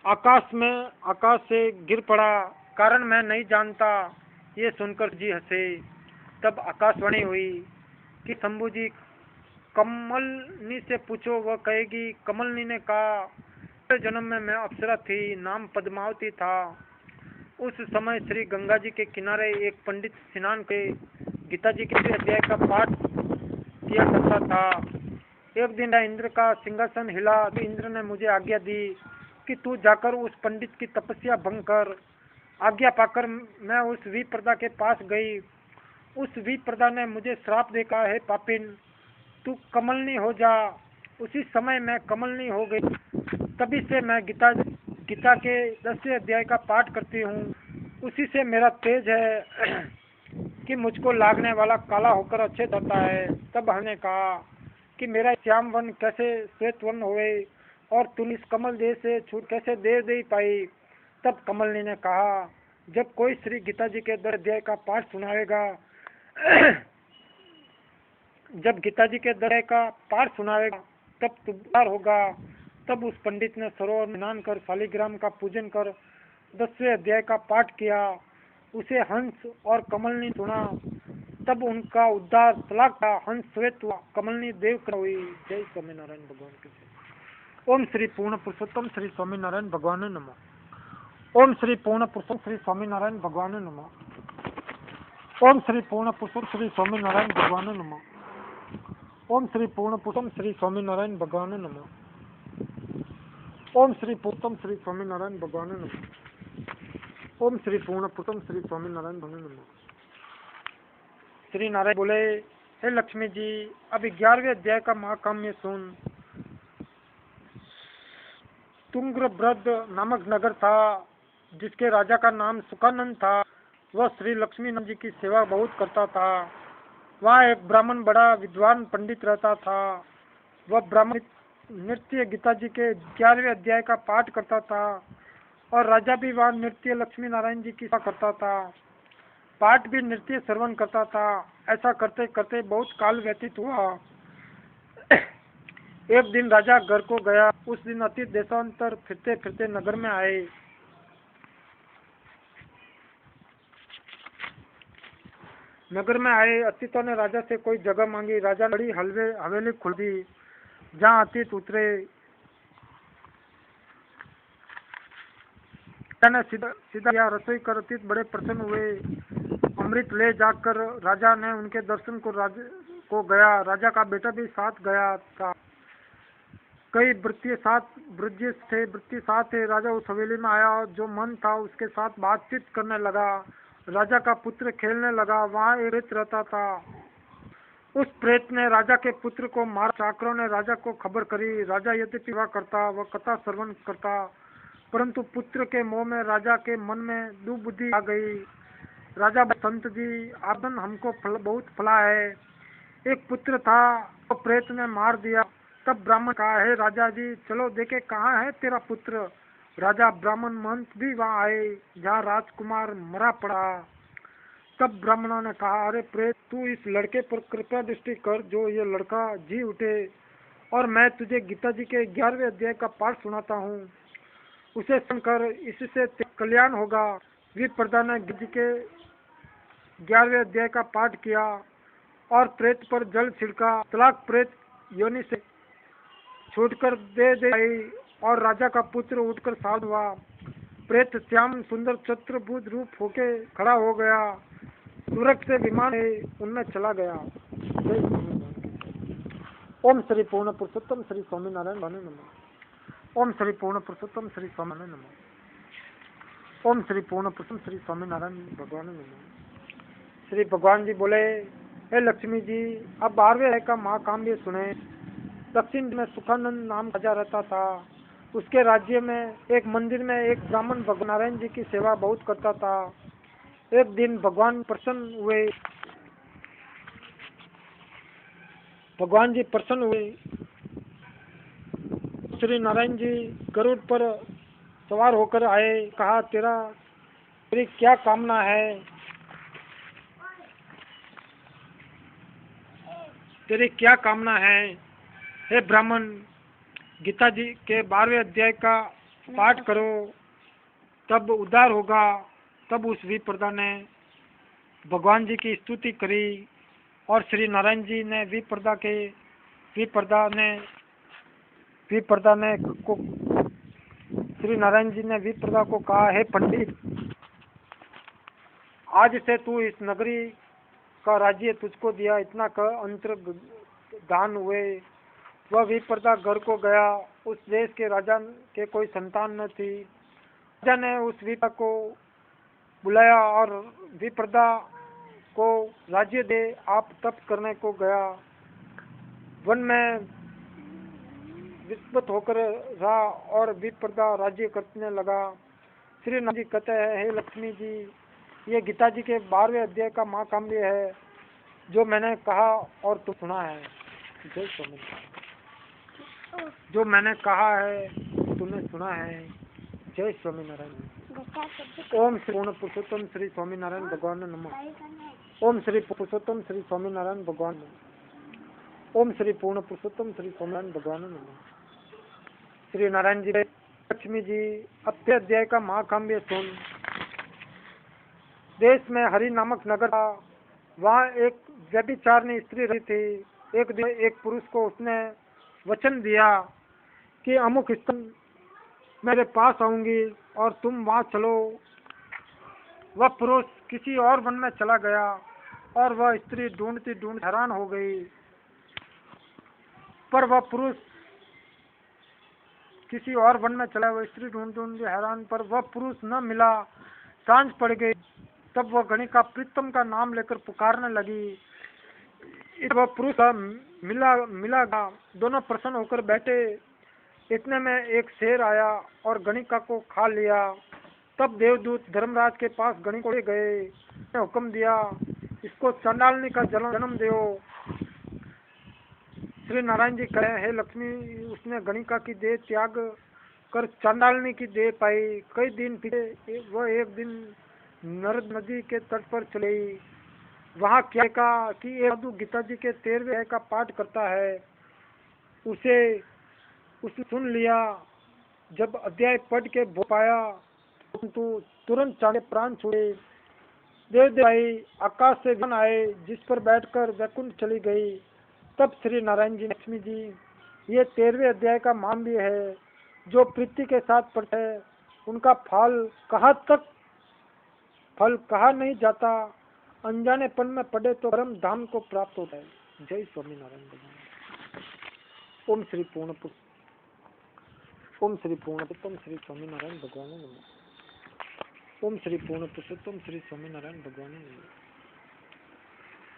आकाश से गिर पड़ा, कारण मैं नहीं जानता। ये सुनकर जी हंसे। तब आकाशवाणी हुई कि शंभू जी, कमलनी से पूछो, वह कहेगी। कमलनी ने कहा, पिछले जन्म में मैं अप्सरा थी, नाम पद्मावती था। उस समय श्री गंगा जी के किनारे एक पंडित स्नान के गीता जी के अध्याय का पाठ किया करता था। एक दिन इंद्र का सिंहासन हिला तो इंद्र ने मुझे आज्ञा दी कि तू जाकर उस पंडित की तपस्या भंग कर। आज्ञा पाकर मैं उस विप्रदा के पास गई। उस विप्रदा ने मुझे श्राप देखा, है पापिन, तू कमलनी हो जा। उसी समय मैं कमलनी हो गई। तभी से मैं गीता के 10वें अध्याय का पाठ करती हूँ। उसी से मेरा तेज है कि मुझको लागने वाला काला होकर अच्छे होता है। तब हमने कहा कि मेरा श्याम वन कैसे श्वेत वन हुए और तुम इस कमल देह से छूट कैसे दे पाई? तब कमलनी ने कहा, जब कोई श्री गीता जी के 10 अध्याय का पाठ सुनाएगा जब गीता जी के 10 अध्याय का पाठ सुनाएगा तब तुझार होगा। तब उस पंडित ने सरोवर में स्नान कर शालिग्राम का पूजन कर 10वें अध्याय का पाठ किया। उसे हंस और कमलनी सुना। तब उनका उद्धार तलाक था। हंस श्वेत हुआ, कमलनी देव हुई। जय स्वामीनारायण भगवान के। ओम श्री पूर्ण पुरुषोत्तम श्री स्वामीनारायण भगवान नमः। ओम श्री पूर्ण पुरुषोत्तम श्री स्वामीनारायण भगवान नमः। ओम श्री पूर्ण पुरुषोत्तम श्री स्वामीनारायण भगवान नमः। ओम श्री पूर्ण पुरुषोत्तम श्री स्वामीनारायण भगवान नमः। ओम श्री पुरुषोत्तम श्री स्वामीनारायण भगवान नमः। ओम श्री पूर्ण पुरुषोत्तम श्री स्वामीनारायण भगवान नमः। श्री नारायण बोले, हे लक्ष्मी जी, अब 11वें अध्याय का महाकाम्य सुन। तुंगभद्र नामक नगर था, जिसके राजा का नाम सुखानंद था। वह श्री लक्ष्मी नंद जी की सेवा बहुत करता था। वहाँ एक ब्राह्मण बड़ा विद्वान पंडित रहता था। वह ब्राह्मण नृत्य गीता जी के 11वें अध्याय का पाठ करता था और राजा भी वहाँ नृत्य लक्ष्मी नारायण जी की सेवा करता था। पाठ भी नृत्य श्रवण करता था। ऐसा करते करते बहुत काल व्यतीत हुआ। एक दिन राजा घर को गया। उस दिन अतीत देशांतर फिरते फिरते नगर में आए। अतीतों ने राजा से कोई जगह मांगी। राजा ने बड़ी हवेली खुल दी जहाँ अतीत उतरे। सीधा रसोई कर अतीत बड़े प्रसन्न हुए। अमृत ले जाकर राजा ने उनके दर्शन को गया। राजा का बेटा भी साथ गया था। कई वृत्ति साथ थे। राजा उस हवेली में आया। जो मन था उसके साथ बातचीत करने लगा। राजा का पुत्र खेलने लगा। वहाँ एक प्रेत रहता था। उस प्रेत ने राजा के पुत्र को मारा। चाकरों ने राजा को खबर करी। राजा यद्यपि वह कथा श्रवण करता, परंतु पुत्र के मोह में राजा के मन में दुर्बुद्धि आ गई। राजा, संत जी, आपने हमको बहुत फला है। एक पुत्र था, तो प्रेत ने मार दिया। तब ब्राह्मण कहा, है राजा जी, चलो देखे कहाँ है तेरा पुत्र। राजा, ब्राह्मण महंत भी वहाँ आए जहाँ राजकुमार मरा पड़ा। तब ब्राह्मणों ने कहा, अरे प्रेत, तू इस लड़के पर कृपा दृष्टि कर, जो ये लड़का जी उठे और मैं तुझे गीता जी के 11वें अध्याय का पाठ सुनाता हूँ। उसे सुनकर इससे कल्याण होगा। विप्रदा ने गीता जी के 11वें अध्याय का पाठ किया और प्रेत पर जल छिड़का। तलाक प्रेत योनि से छूटकर दे आई और राजा का पुत्र उठकर साध हुआ। प्रेत श्याम सुंदर चतुर्भुज रूप होके खड़ा हो गया। सूरज से विमान उनमें चला गया। ओम श्री पूर्ण पुरुषोत्तम श्री स्वामीनारायण भगवान नमः। ओम श्री पूर्ण पुरुषोत्तम श्री स्वामीनारायण नमः। ओम श्री पूर्ण पुरुषोत्तम श्री स्वामीनारायण भगवान नमः। श्री भगवान जी बोले, हे लक्ष्मी जी, अब 12वें का महाकाव्य सुने। दक्षिण में सुखानंद नाम राजा रहता था। उसके राज्य में एक मंदिर में एक ब्राह्मण भगवान नारायण जी की सेवा बहुत करता था। एक दिन भगवान जी प्रसन्न हुए। श्री नारायण जी गरुड़ पर सवार होकर आए। कहा, तेरी क्या कामना है? तेरी क्या कामना है? हे ब्राह्मण, गीता जी के 12वें अध्याय का पाठ करो, तब उद्धार होगा। तब उस विप्रदा ने भगवान जी की स्तुति करी और श्री नारायण जी ने श्री नारायण जी ने विप्रदा को कहा, हे पंडित, आज से तू इस नगरी का राज्य तुझको दिया, इतना कह अंतर दान हुए। वह विप्रदा घर को गया। उस देश के राजा के कोई संतान न थी। राजा ने उस विप्रदा को बुलाया और विप्रदा को राज्य दे आप तप करने को गया। वन में विस्पत होकर रहा और विप्रदा राज्य करने लगा। श्री नारायण जी कहते हैं, हे लक्ष्मी जी, ये गीता जी के 12वें अध्याय का महाकाव्य है, जो मैंने कहा और तुम सुना है। जय स्वामी। जो मैंने कहा है तुमने सुना है। जय स्वामी नारायण। ओम श्री पूर्ण पुरुषोत्तम श्री स्वामी नारायण भगवान नमः। ओम श्री पुरुषोत्तम श्री स्वामी नारायण भगवान नमः। ओम श्री पूर्ण पुरुषोत्तम श्री स्वामी नारायण भगवान नमः। श्री नारायण जी, लक्ष्मी जी, अपने अध्याय का महाकाव्य सुन। देश में हरि नामक नगर था। वहाँ एक व्यभिचारिणी स्त्री रही थी। एक दिन एक पुरुष को उसने वचन दिया कि अमुक स्थान मेरे पास आऊंगी और तुम वहाँ चलो। वह पुरुष किसी और वन में चला गया और वह स्त्री ढूंढती हैरान हो गई। पर वह पुरुष किसी और वन में चला, वह स्त्री ढूंढ हैरान, पर वह पुरुष न मिला। सांझ पड़ गई। तब वह गणिका प्रीतम का नाम लेकर पुकारने लगी। वह पुरुष मिला। दोनों प्रसन्न होकर बैठे। इतने में एक शेर आया और गणिका को खा लिया। तब देवदूत धर्मराज के पास गणिका को ले गए। उसने हुक्म दिया, इसको चांडालनी का जन्म दो। श्री नारायण जी कहे, हे लक्ष्मी, उसने गणिका की देह त्याग कर चांडालनी की देह पाई। कई दिन पीछे वह एक दिन नर्मदा नदी के तट पर चली। वहाँ क्या कहा कि एक साधु गीता जी के 13वें अध्याय का पाठ करता है। उसने सुन लिया। जब अध्याय पढ़ के भो पाया तो तुरंत चांडे प्राण छूटे। देव आई, आकाश से विमान आए, जिस पर बैठकर वैकुंठ चली गई। तब श्री नारायण जी, लक्ष्मी जी, ये 13वें अध्याय का महाकाव्य है, जो प्रीति के साथ पढ़ते हैं उनका फल कहा नहीं जाता। अनजानेपन में पढ़े तो परम धाम को प्राप्त होता है। जय स्वामी नारायण भगवान। ओम श्री पूर्ण पुरुषोत्तम श्री स्वामी नारायण भगवान नमः। ओम श्री पूर्ण पुरुषोत्तम श्री स्वामी नारायण भगवान नमः।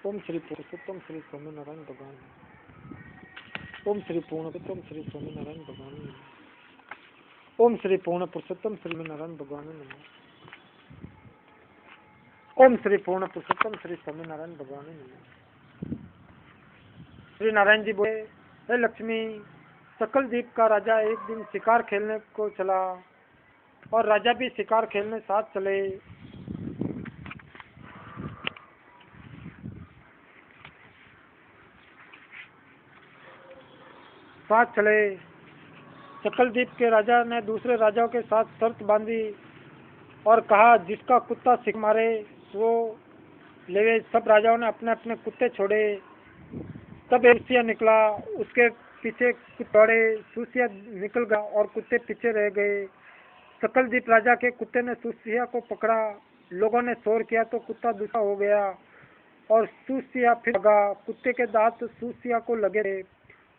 ओम श्री पुरुषोत्तम श्री स्वामी नारायण भगवान नमः। ओम श्री पूर्ण पुरुषोत्तम श्री स्वामी नारायण भगवान नमः। ओम श्री पूर्ण पुरुषोत्तम श्री नारायण भगवान नमः। ओम श्री पूर्ण पुरुषोत्तम श्री स्वामी नारायण भगवान नमः। श्री नारायण जी बोले, हे लक्ष्मी, सकल द्वीप का राजा एक दिन शिकार खेलने को चला और राजा भी शिकार खेलने साथ चले। सकल द्वीप के राजा ने दूसरे राजाओं के साथ शर्त बांधी और कहा, जिसका कुत्ता शिक मारे वो ले। सब राजाओं ने अपने अपने कुत्ते छोड़े। तब एक सूसिया निकला, उसके पीछे दौड़े। सूसिया निकल गया और कुत्ते पीछे रह गए। सकल द्वीप राजा के कुत्ते ने सूसिया को पकड़ा। लोगों ने शोर किया तो कुत्ता दूसरा हो गया और सूसिया फिर भागा। कुत्ते के दांत सूसिया को लगे।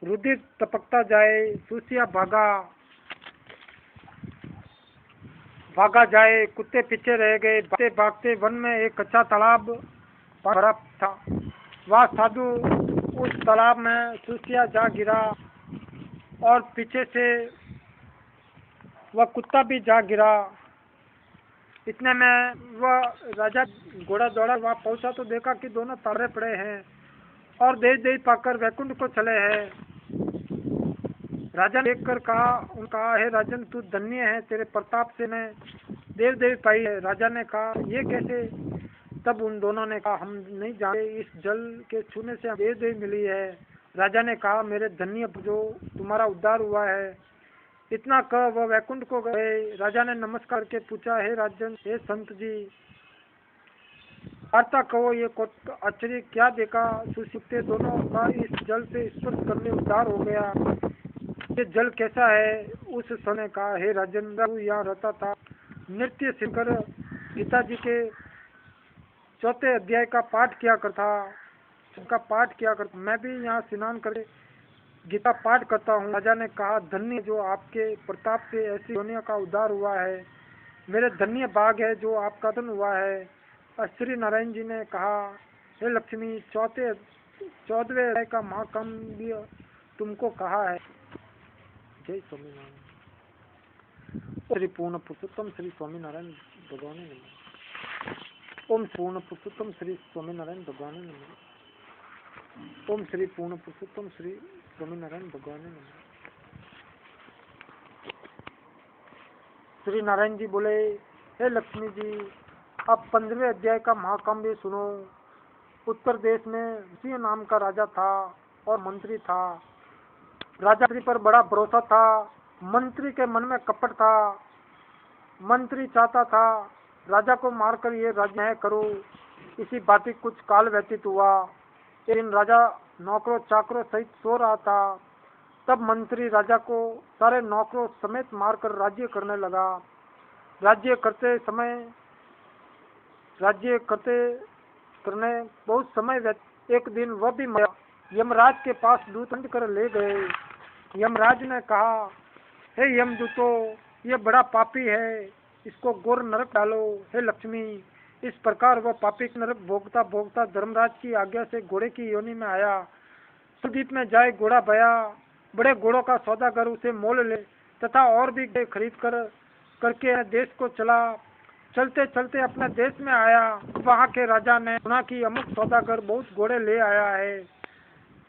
रुधिर टपकता जाए, सूसिया भागा जाए, कुत्ते पीछे रह गए। भागते भागते वन में एक कच्चा तालाब भरा था। वह साधु उस तालाब में सूसिया जा गिरा और पीछे से वह कुत्ता भी जा गिरा। इतने में वह राजा घोड़ा दौड़ा वहाँ पहुंचा तो देखा कि दोनों ताड़े पड़े हैं और देश पाकर वैकुंठ को चले हैं। राजा ने देखकर कहा हे राजन, तू धन्य है, तेरे प्रताप से ने देव देवी पाई है। राजा ने कहा ये कैसे? तब उन दोनों ने कहा हम नहीं जानते, इस जल के छूने से देव देवी मिली है। राजा ने कहा मेरे धन्य जो तुम्हारा उद्धार हुआ है। इतना कह वह वैकुंठ को गए। राजा ने नमस्कार के पूछा हे राजन, हे संत जी, वार्ता कहो, ये आश्चर्य क्या देखा? सुशिक्षित दोनों का इस जल से स्पर्श करने उद्धार हो गया। ये जल कैसा है? उस समय कहा हे राजन, प्रभु यहाँ रहता था, नृत्य सीखकर गीता जी के 4 अध्याय का पाठ किया करता, उनका पाठ किया करता। मैं भी यहाँ स्नान करके गीता पाठ करता हूँ। राजा ने कहा धन्य जो आपके प्रताप से ऐसी दुनिया का उद्धार हुआ है। मेरे धन्य भाग है जो आपका धन हुआ है। श्री नारायण जी ने कहा हे लक्ष्मी, 14वें अध्याय का महाकाव्य तुमको कहा है। जय स्वामीनारायण। श्री पूर्ण पुरुषोत्तम श्री स्वामीनारायण भगवान नमः। ओम पूर्ण पुरुषोत्तम श्री स्वामीनारायण भगवान नमः। ओम श्री पूर्ण पुरुषोत्तम श्री स्वामीनारायण भगवान नमः। श्री नारायण जी बोले हे लक्ष्मी जी, अब 15वें अध्याय का महाकाव्य सुनो। उत्तर देश में सिंह नाम का राजा था और मंत्री था। राजा पर बड़ा भरोसा था। मंत्री के मन में कपट था। मंत्री चाहता था राजा को मारकर ये राज्य है करो। इसी बात कुछ काल व्यतीत हुआ। एक दिन राजा नौकरों चाकरों सहित सो रहा था। तब मंत्री राजा को सारे नौकरों समेत मारकर राज्य करने लगा। राज्य करने बहुत समय एक दिन वह भी मरा। यमराज के पास दूत कर ले गए। यमराज ने कहा हे यमदूतो, ये बड़ा पापी है, इसको घोर नरक डालो। हे लक्ष्मी, इस प्रकार वह पापी नरक भोगता भोगता धर्मराज की आज्ञा से घोड़े की योनि में आया। सुदीप में जाए घोड़ा बया। बड़े घोड़ों का सौदागर उसे मोल ले तथा और भी खरीद करके देश को चला। चलते चलते अपने देश में आया। वहाँ के राजा ने सुना कि अमुक सौदागर बहुत घोड़े ले आया है।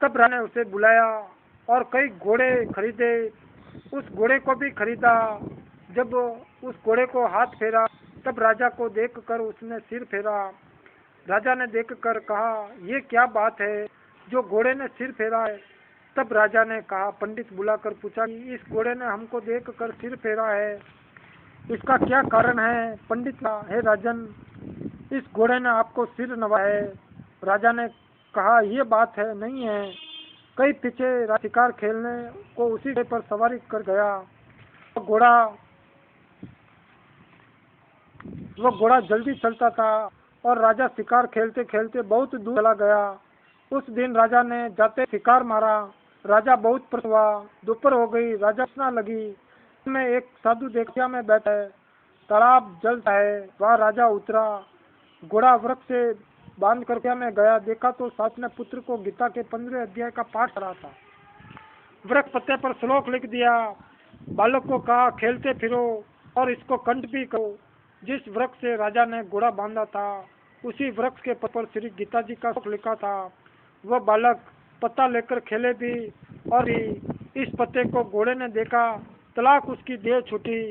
तब राजा ने उसे बुलाया और कई घोड़े खरीदे। उस घोड़े को भी खरीदा। जब उस घोड़े को हाथ फेरा तब राजा को देखकर उसने सिर फेरा। राजा ने देखकर कहा ये क्या बात है जो घोड़े ने सिर फेरा है? तब राजा ने कहा, पंडित बुलाकर पूछा कि इस घोड़े ने हमको देखकर सिर फेरा है, इसका क्या कारण है? पंडित कहा हे राजन, इस घोड़े ने आपको सिर नवाया है। राजा ने कहा ये बात है नहीं है। कई पीछे शिकार खेलने को उसी पर सवारी कर गया। वह घोड़ा जल्दी चलता था और राजा शिकार खेलते खेलते बहुत दूर चला गया। उस दिन राजा ने जाते शिकार मारा। राजा बहुत प्रसन्न हुआ। दोपहर हो गई। राजा सोचने लगी में एक साधु देखिया में बैठा है, तालाब जलता है। वहाँ राजा उतरा। घोड़ा वृक्ष से बांध कर क्या में गया। देखा तो साथ ने पुत्र को गीता के 15वें अध्याय का पाठ करा था। वृक्ष पत्ते पर श्लोक लिख दिया। बालक को कहा खेलते फिरो और इसको कंठ भी करो। जिस वृक्ष से राजा ने घोड़ा बांधा था उसी वृक्ष के पत्ते पर श्री गीता जी का श्लोक लिखा था। वह बालक पत्ता लेकर खेले भी और इस पत्ते को घोड़े ने देखा। तलाक उसकी देह छूटी।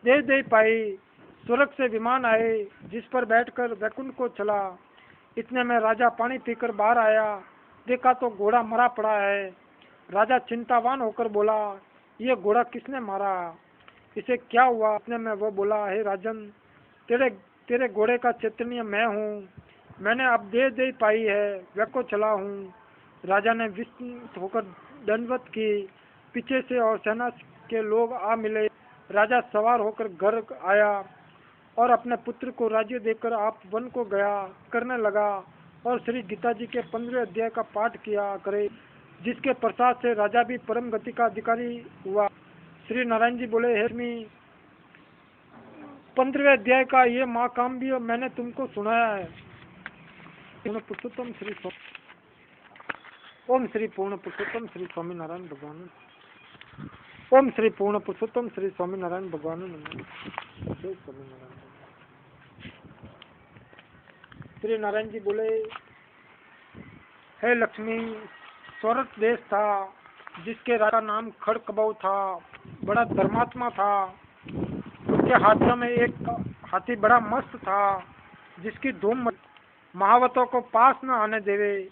देह दे पाई। स्वर्ग से विमान आए जिस पर बैठकर वैकुंठ को चला। इतने में राजा पानी पीकर बाहर आया। देखा तो घोड़ा मरा पड़ा है। राजा चिंतावान होकर बोला ये घोड़ा किसने मारा? इसे क्या हुआ? इतने में वो बोला हे राजन, तेरे घोड़े का चैतन्य मैं हूँ। मैंने अब देह दे पाई है, वे को चला हूँ। राजा ने विस्मित होकर दंडवत की। पीछे से और सेना के लोग आ मिले। राजा सवार होकर घर आया और अपने पुत्र को राज्य देकर आप वन को गया करने लगा और श्री गीता जी के 15वें अध्याय का पाठ किया करे, जिसके प्रसाद से राजा भी परम गति का अधिकारी हुआ। श्री नारायण जी बोले हे मी, 15वें अध्याय का ये महाकाव्य मैंने तुमको सुनाया है। पुरुषोत्तम श्री ओम श्री पूर्ण पुरुषोत्तम श्री स्वामीनारायण भगवान। ओम श्री पूर्ण पुरुषोत्तम श्री स्वामीनारायण भगवान। जय स्वामीनारायण। श्री नारायण जी बोले हे लक्ष्मी, स्वर्ग देश था जिसके राजा का नाम खड़कबऊ था, बड़ा धर्मात्मा था। उसके हाथियों में एक हाथी बड़ा मस्त था, जिसकी धूम महावतों को पास न आने देवे।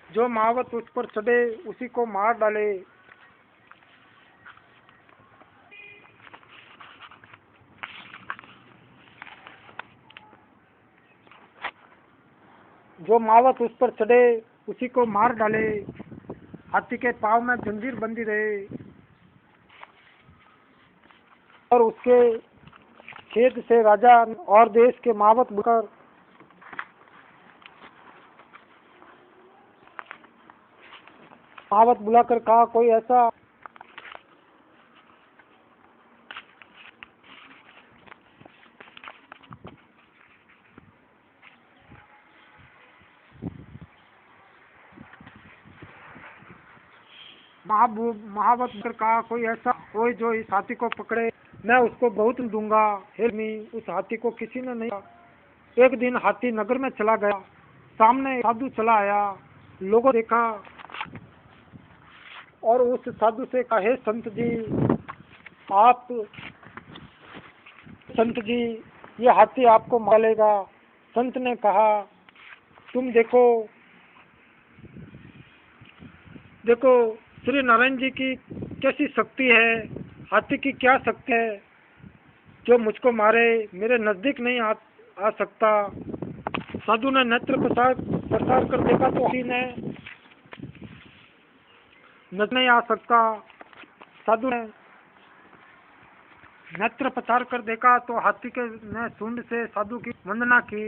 जो महावत उस पर चढ़े उसी को मार डाले। जो महावत उस पर चढ़े उसी को मार डाले। हाथी के पाँव में जंजीर बंधी रहे और उसके खेत से राजा और देश के महावत बुलाकर कहा, कोई ऐसा महावत कहा, कोई ऐसा कोई जो इस हाथी को पकड़े, मैं उसको बहुत दूंगा। हेलमी उस हाथी को किसी ने नहीं। एक दिन हाथी नगर में चला गया। सामने साधु चला आया। लोगों देखा और उस साधु से कहा, हे संत जी ये हाथी आपको मार लेगा। संत ने कहा, तुम देखो श्री नारायण जी की कैसी शक्ति है, हाथी की क्या शक्ति है जो मुझको मारे, मेरे नजदीक नहीं आ सकता। साधु ने नेत्र प्रसार कर देखा तो हाथी ने नजर नहीं आ सकता। साधु ने नेत्र प्रसार कर देखा तो हाथी के ने सूंड से साधु की वंदना की।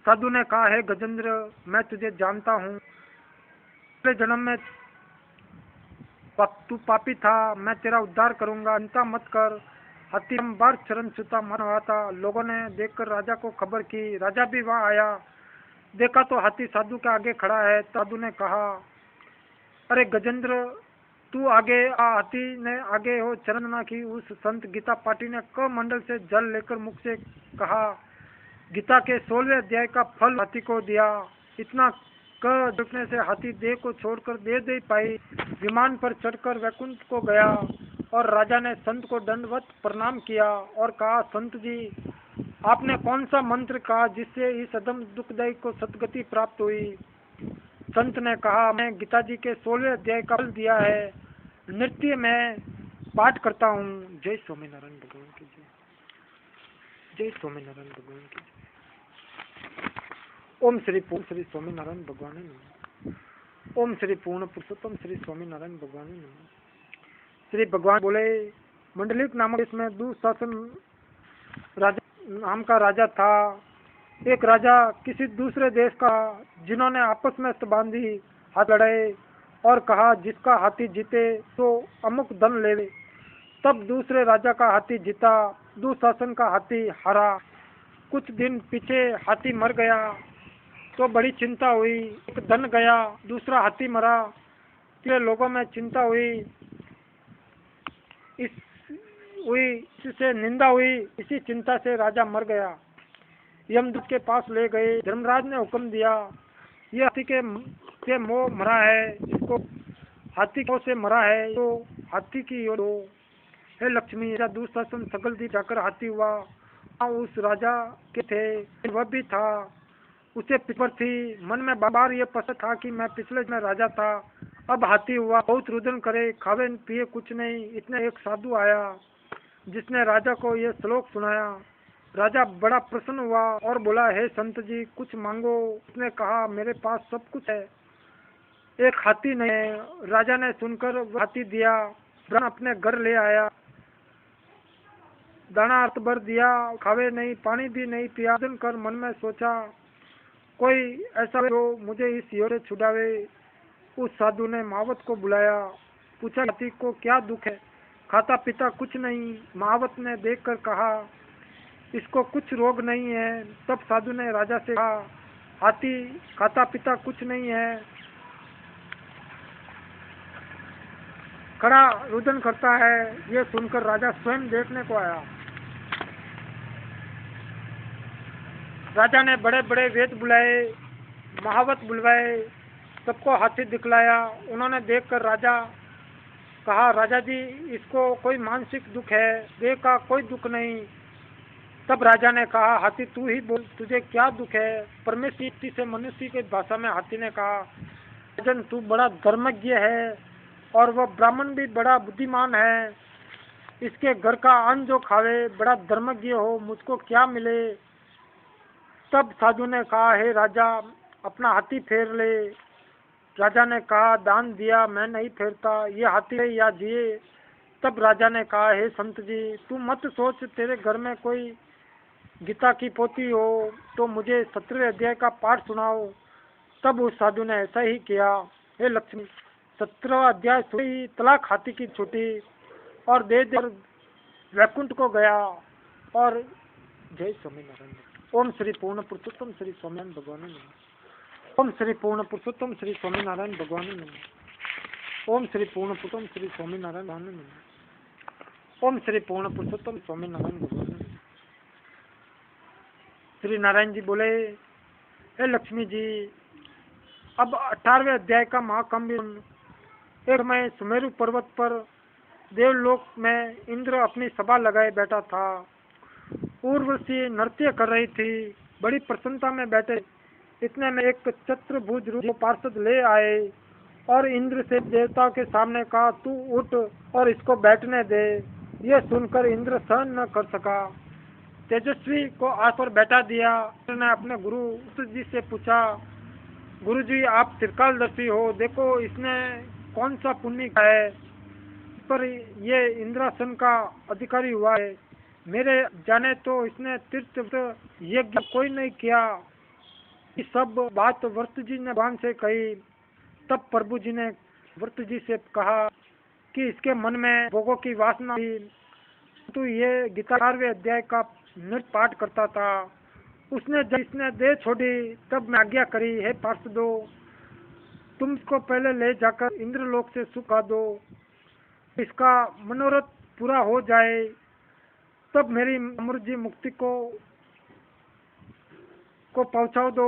साधु ने कहा, हे गजेंद्र, मैं तुझे जानता हूँ। पिछले जन्म में तू पापी था, मैं तेरा उद्धार करूंगा, चिंता मत कर। हाथी बार चरण छूता मन हुआ था। लोगों ने देखकर राजा को खबर की। राजा भी वहां आया। देखा तो हाथी साधु के आगे खड़ा है। साधु ने कहा, अरे गजेंद्र, तू आगे आ। हाथी ने आगे हो चरण की। उस संत गीता पाटी ने कमंडल से जल लेकर मुख से कहा, गीता के 16वें अध्याय का फल हाथी को दिया। इतना झुकने से हाथी देह को छोड़कर दे पाई। विमान पर चढ़कर वैकुंठ को गया और राजा ने संत को दंडवत प्रणाम किया और कहा, संत जी, आपने कौन सा मंत्र कहा जिससे इस अदम दुखदायी को सदगति प्राप्त हुई? संत ने कहा, मैं गीता जी के 16वें अध्याय का फल दिया है। नृत्य में पाठ करता हूँ। जय स्वामीनारायण भगवान की जय। जय स्वामीनारायण भगवान की जय। ओम श्री स्वामीनारायण भगवान नमः। ओम श्री पूर्ण पुरुषोत्तम श्री स्वामीनारायण भगवान नमः। श्री भगवान बोले, मंडलिक नामक इसमें दुशासन राजा नाम का राजा था। एक राजा किसी दूसरे देश का, जिन्होंने आपस में बांधी हाथ लड़ाए और कहा, जिसका हाथी जीते तो अमुक धन ले। तब दूसरे राजा का हाथी जीता, दुशासन का हाथी हारा। कुछ दिन पीछे हाथी मर गया तो बड़ी चिंता हुई। एक धन गया, दूसरा हाथी मरा, इसलिए लोगों में चिंता हुई, इससे निंदा हुई। इसी चिंता से राजा मर गया। यमदूत के पास ले गए। धर्मराज ने हुक्म दिया, ये हाथी के मोह मरा है, इसको हाथी को से मरा है तो हाथी की ओर दो। हे लक्ष्मी, दुशासन सगल दी जाकर हाथी हुआ। उस राजा के थे, वह भी था, उसे पिपर थी। मन में बार ये पसंद था कि मैं पिछले में राजा था, अब हाथी हुआ। बहुत रुदन करे, खावे पिए कुछ नहीं। इतने एक साधु आया जिसने राजा को ये श्लोक सुनाया। राजा बड़ा प्रसन्न हुआ और बोला, हे संत जी, कुछ मांगो। उसने कहा, मेरे पास सब कुछ है, एक हाथी नहीं है। राजा ने सुनकर हाथी दिया। ब्राह्मण अपने घर ले आया, दाना अर्थ भर दिया, खावे नहीं, पानी भी नहीं पिया। कर मन में सोचा, कोई ऐसा जो मुझे इस योर से छुड़ावे। उस साधु ने महावत को बुलाया, पूछा, हाथी को क्या दुख है? खाता पीता कुछ नहीं। महावत ने देखकर कहा, इसको कुछ रोग नहीं है। तब साधु ने राजा से कहा, हाथी खाता पीता कुछ नहीं है, खड़ा रुदन करता है। ये सुनकर राजा स्वयं देखने को आया। राजा ने बड़े बड़े वेद बुलाए, महावत बुलवाए, सबको हाथी दिखलाया। उन्होंने देखकर राजा कहा राजा जी इसको कोई मानसिक दुख है, देह का कोई दुख नहीं। तब राजा ने कहा हाथी तू ही बोल तुझे क्या दुख है। परमेश्वर से मनुष्य की भाषा में हाथी ने कहा राजन तू बड़ा धर्मज्ञ है और वह ब्राह्मण भी बड़ा बुद्धिमान है। इसके घर का अन्न जो खावे बड़ा धर्मज्ञ हो, मुझको क्या मिले। तब साधु ने कहा हे राजा अपना हाथी फेर ले। राजा ने कहा दान दिया मैं नहीं फेरता, ये हाथी है या जिए। तब राजा ने कहा हे संत जी तू मत सोच, तेरे घर में कोई गीता की पोथी हो तो मुझे 17वें अध्याय का पाठ सुनाओ। तब उस साधु ने ऐसा ही किया। हे लक्ष्मी 17वां अध्याय सुनी ही तलाक हाथी की छूटी और दे वैकुंठ को गया। और जय स्वामीनारायण। ओम श्री पूर्ण पुरुषोत्तम श्री स्वामीनारायण भगवान नमः। ओम श्री पूर्ण पुरुषोत्तम श्री स्वामीनारायण भगवान नमः। ओम श्री पूर्ण पुरुषोत्तम श्री स्वामीनारायण भगवान नमः। ओम श्री पूर्ण पुरुषोत्तम स्वामीनारायण भगवान नमः। श्री नारायण जी बोले हे लक्ष्मी जी अब 18वें अध्याय का महाकाव्य। एक समय सुमेरु पर्वत पर देवलोक में इंद्र अपनी सभा लगाए बैठा था। उर्वशी नृत्य कर रही थी, बड़ी प्रसन्नता में बैठे। इतने में एक चतुर्भुज रूप पार्षद ले आए और इंद्र से देवताओं के सामने कहा तू उठ और इसको बैठने दे। यह सुनकर इंद्र सहन न कर सका, तेजस्वी को आस पर बैठा दिया। ने अपने गुरु जी से पूछा गुरु जी आप त्रिकालदर्शी हो, देखो इसने कौन सा पुण्य का है पर ये इंद्रासन का अधिकारी हुआ है। मेरे जाने तो इसने तीर्थ यज्ञ कोई नहीं किया। ये सब बात वर्त जी ने भगवान से कही। तब प्रभु जी ने वर्त जी से कहा कि इसके मन में भोगों की वासना थी, तो ये गीता 18वें अध्याय का नृत्य पाठ करता था। उसने जब इसने देह छोड़ी तब मैं आज्ञा करी हे पार्षदो तुमको पहले ले जाकर इंद्रलोक से सुखा दो, इसका मनोरथ पूरा हो जाए तब मेरी अमृत मुक्ति को पहुंचा दो।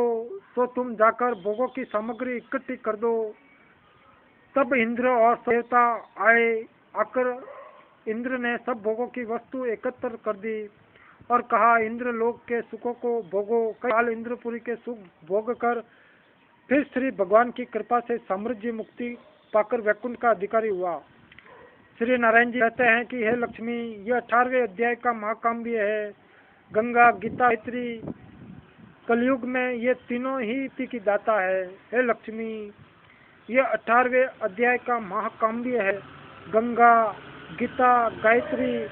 तो तुम जाकर भोगों की सामग्री इकट्ठी कर दो। तब इंद्र और देवता आए। आकर इंद्र ने सब भोगों की वस्तु एकत्र कर दी और कहा इंद्र लोक के सुखों को भोगो। कई साल इंद्रपुरी के सुख भोग कर फिर श्री भगवान की कृपा से साम्राज्य मुक्ति पाकर वैकुंठ का अधिकारी हुआ। श्री नारायण जी कहते हैं कि हे लक्ष्मी यह 18वें अध्याय का महाकाव्य है। गंगा गीता गायत्री कलयुग में ये तीनों ही मुक्ति की दाता है। हे लक्ष्मी यह 18वें अध्याय का महाकाव्य है। गंगा गीता गायत्री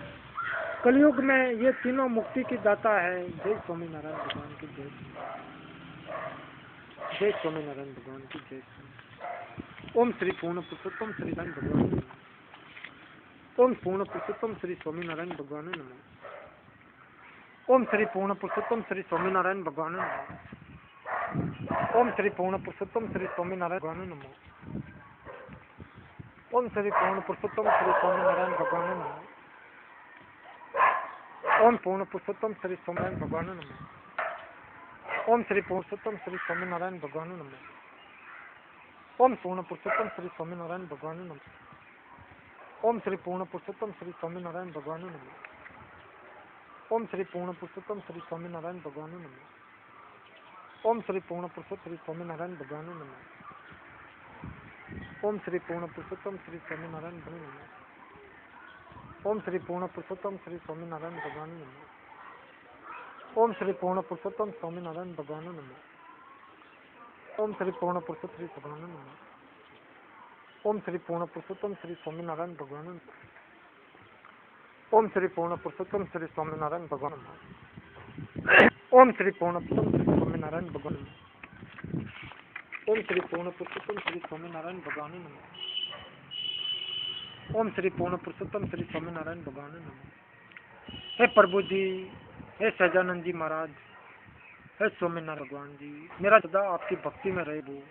कलयुग में ये तीनों मुक्ति की दाता है। जय स्वामीनारायण भगवान की जय। जय स्वामीनारायण भगवान की जय। ओम श्री पूर्ण पुरुषोत्तम श्री नारायण भगवान नमः। ओम पूर्ण पुरुषोत्तम श्री स्वामीनारायण भगवान नमः। ओम श्री पूर्ण पुरुषोत्तम श्री स्वामीनारायण भगवान नमः। ओम श्री पूर्ण पुरुषोत्तम श्री स्वामीनारायण भगवान नमः। ओम श्री पूर्ण पुरुषोत्तम श्री स्वामीनारायण भगवान नमः। ओम पूर्ण पुरुषोत्तम श्री स्वामीनारायण भगवान नमः। ओम श्री पुरुषोत्तम श्री स्वामीनारायण भगवान नमः। ओम पूर्ण पुरुषोत्तम श्री स्वामीनारायण भगवान नमः। ओम श्री पूर्ण पुरुषोत्तम श्री स्वामीनारायण भगवान नमः। ओम श्री पूर्ण पुरुषोत्तम श्री स्वामीनारायण भगवान नमः। ओम श्री पूर्ण पुरुषोत्तम श्री स्वामीनारायण भगवान नमः। ओम श्री पूर्ण पुरुषोत्तम श्री स्वामीनारायण भगवान नमः। ओम श्री पूर्ण पुरुषोत्तम श्री स्वामीनारायण भगवान नमः। ओम श्री पूर्ण पुरुषोत्तम स्वामीनारायण भगवान नमः। ओम श्री पूर्ण पुरुषोत्तम श्री भगवान नमः। ओम श्री पूर्ण पुरुषोत्तम श्री स्वामीनारायण भगवान नमः। ओम श्री पूर्ण पुरुषोत्तम श्री स्वामीनारायण भगवान नमः। ओम श्री पूर्ण पुरुषोत्तम श्री स्वामीनारायण भगवान नमः। ओम श्री पूर्ण पुरुषोत्तम श्री स्वामीनारायण भगवान नमः। ओम श्री पूर्ण पुरुषोत्तम श्री स्वामीनारायण भगवान नमः। हे प्रभु जी, हे सहजानंद जी महाराज, हे स्वामीनारायण भगवान जी, मेरा सदा आपकी भक्ति में रहे वो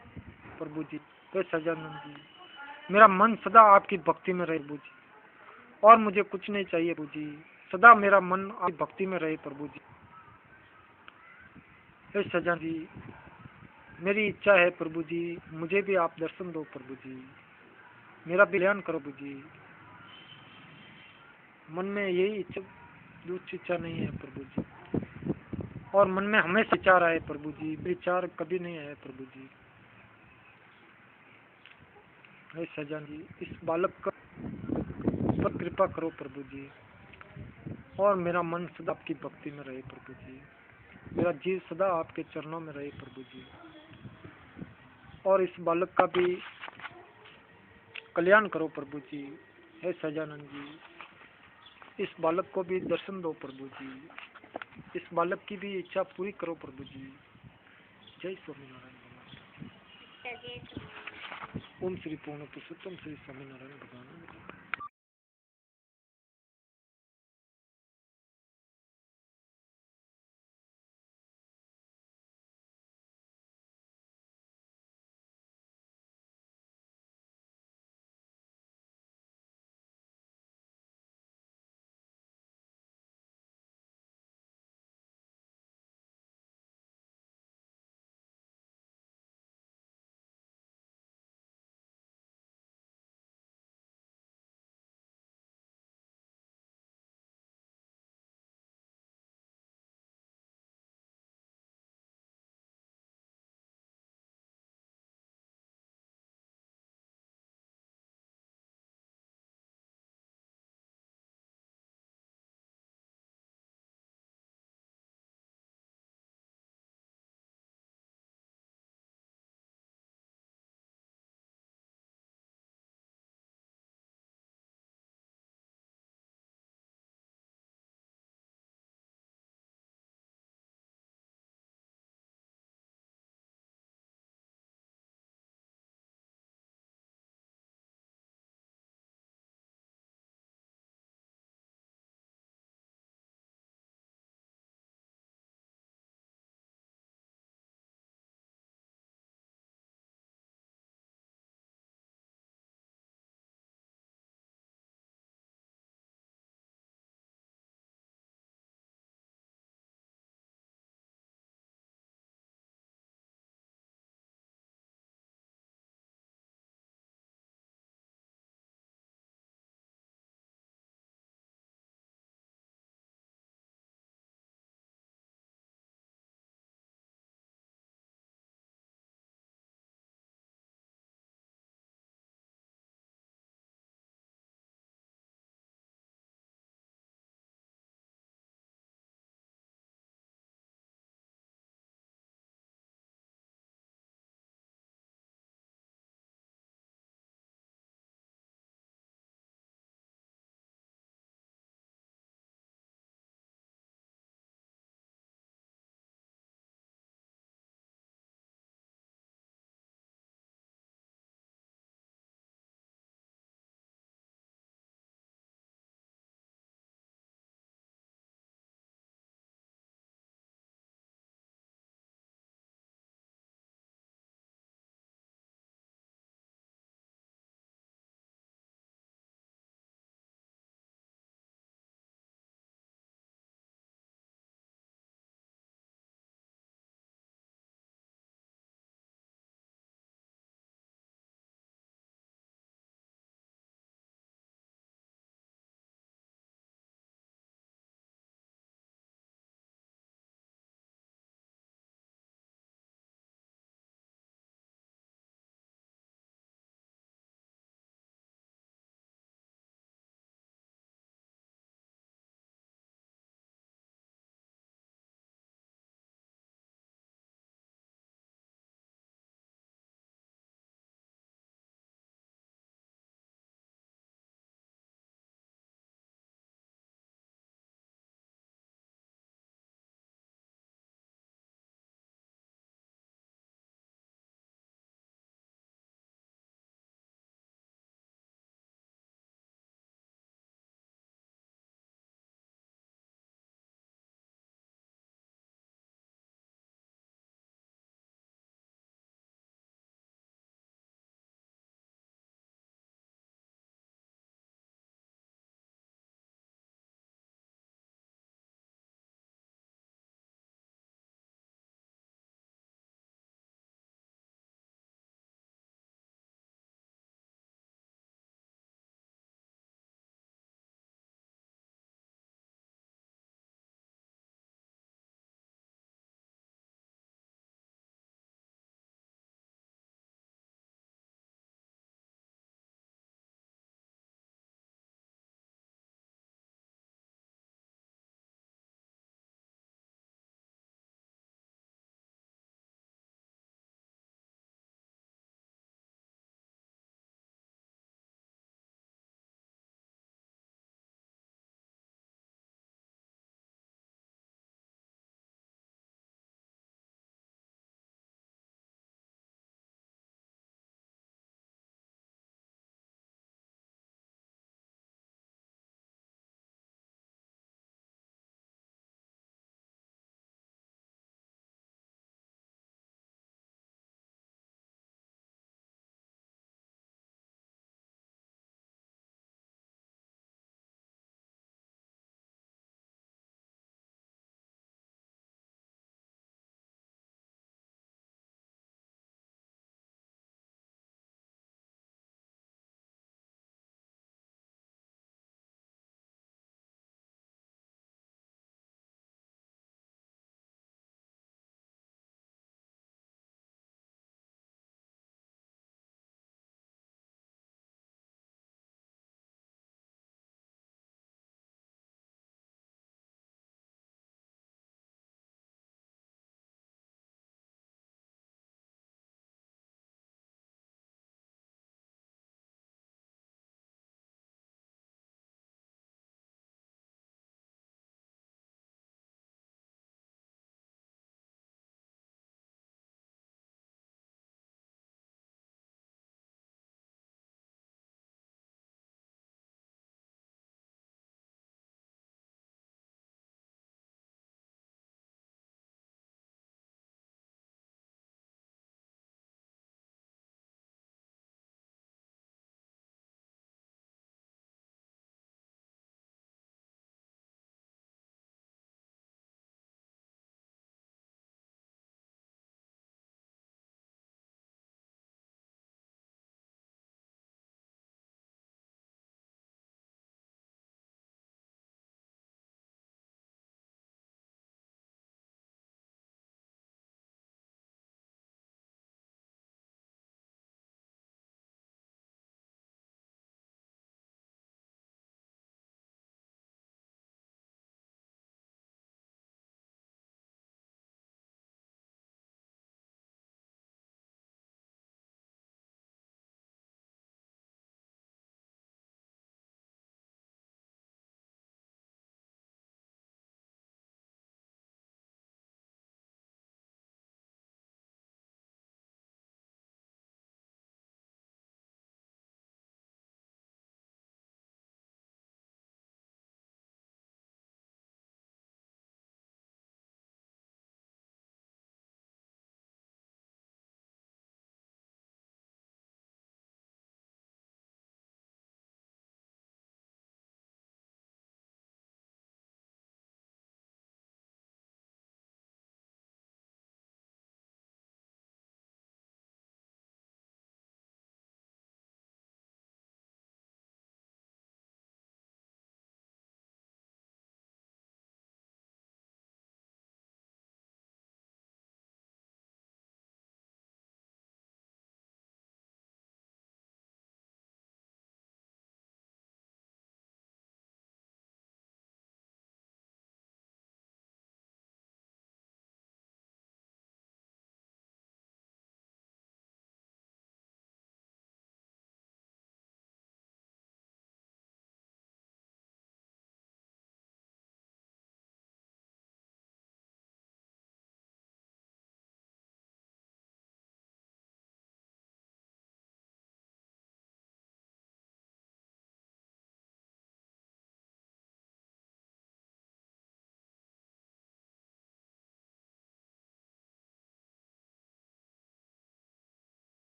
प्रभु जी। हे सहजानंद जी, मेरा मन सदा आपकी भक्ति में रहे प्रभु जी, और मुझे कुछ नहीं चाहिए प्रभु जी। सदा मेरा मन आपकी भक्ति में रहे प्रभु जी। हे सहजानंद जी, मेरी इच्छा है प्रभु जी, मुझे भी आप दर्शन दो प्रभु जी। मेरा भी कल्याण करो प्रभु जी। मन में यही इच्छा, दूसरी इच्छा नहीं है प्रभु जी। और मन में हमेशा विचार आए प्रभु जी, विचार कभी नहीं आए प्रभु जी। हे सजान जी, इस बालक का पर कृपा करो प्रभु जी, और मेरा मन सदा आपकी भक्ति में रहे प्रभु जी। मेरा जीव सदा आपके चरणों में रहे प्रभु जी। और इस बालक का भी कल्याण करो प्रभु जी। हे सजानंद जी, इस बालक को भी दर्शन दो प्रभु जी। इस बालक की भी इच्छा पूरी करो प्रभु जी। जय स्वामीनारायण भगवान। ओम श्री पूर्ण पुरुषोत्तम श्री स्वामीनारायण भगवान।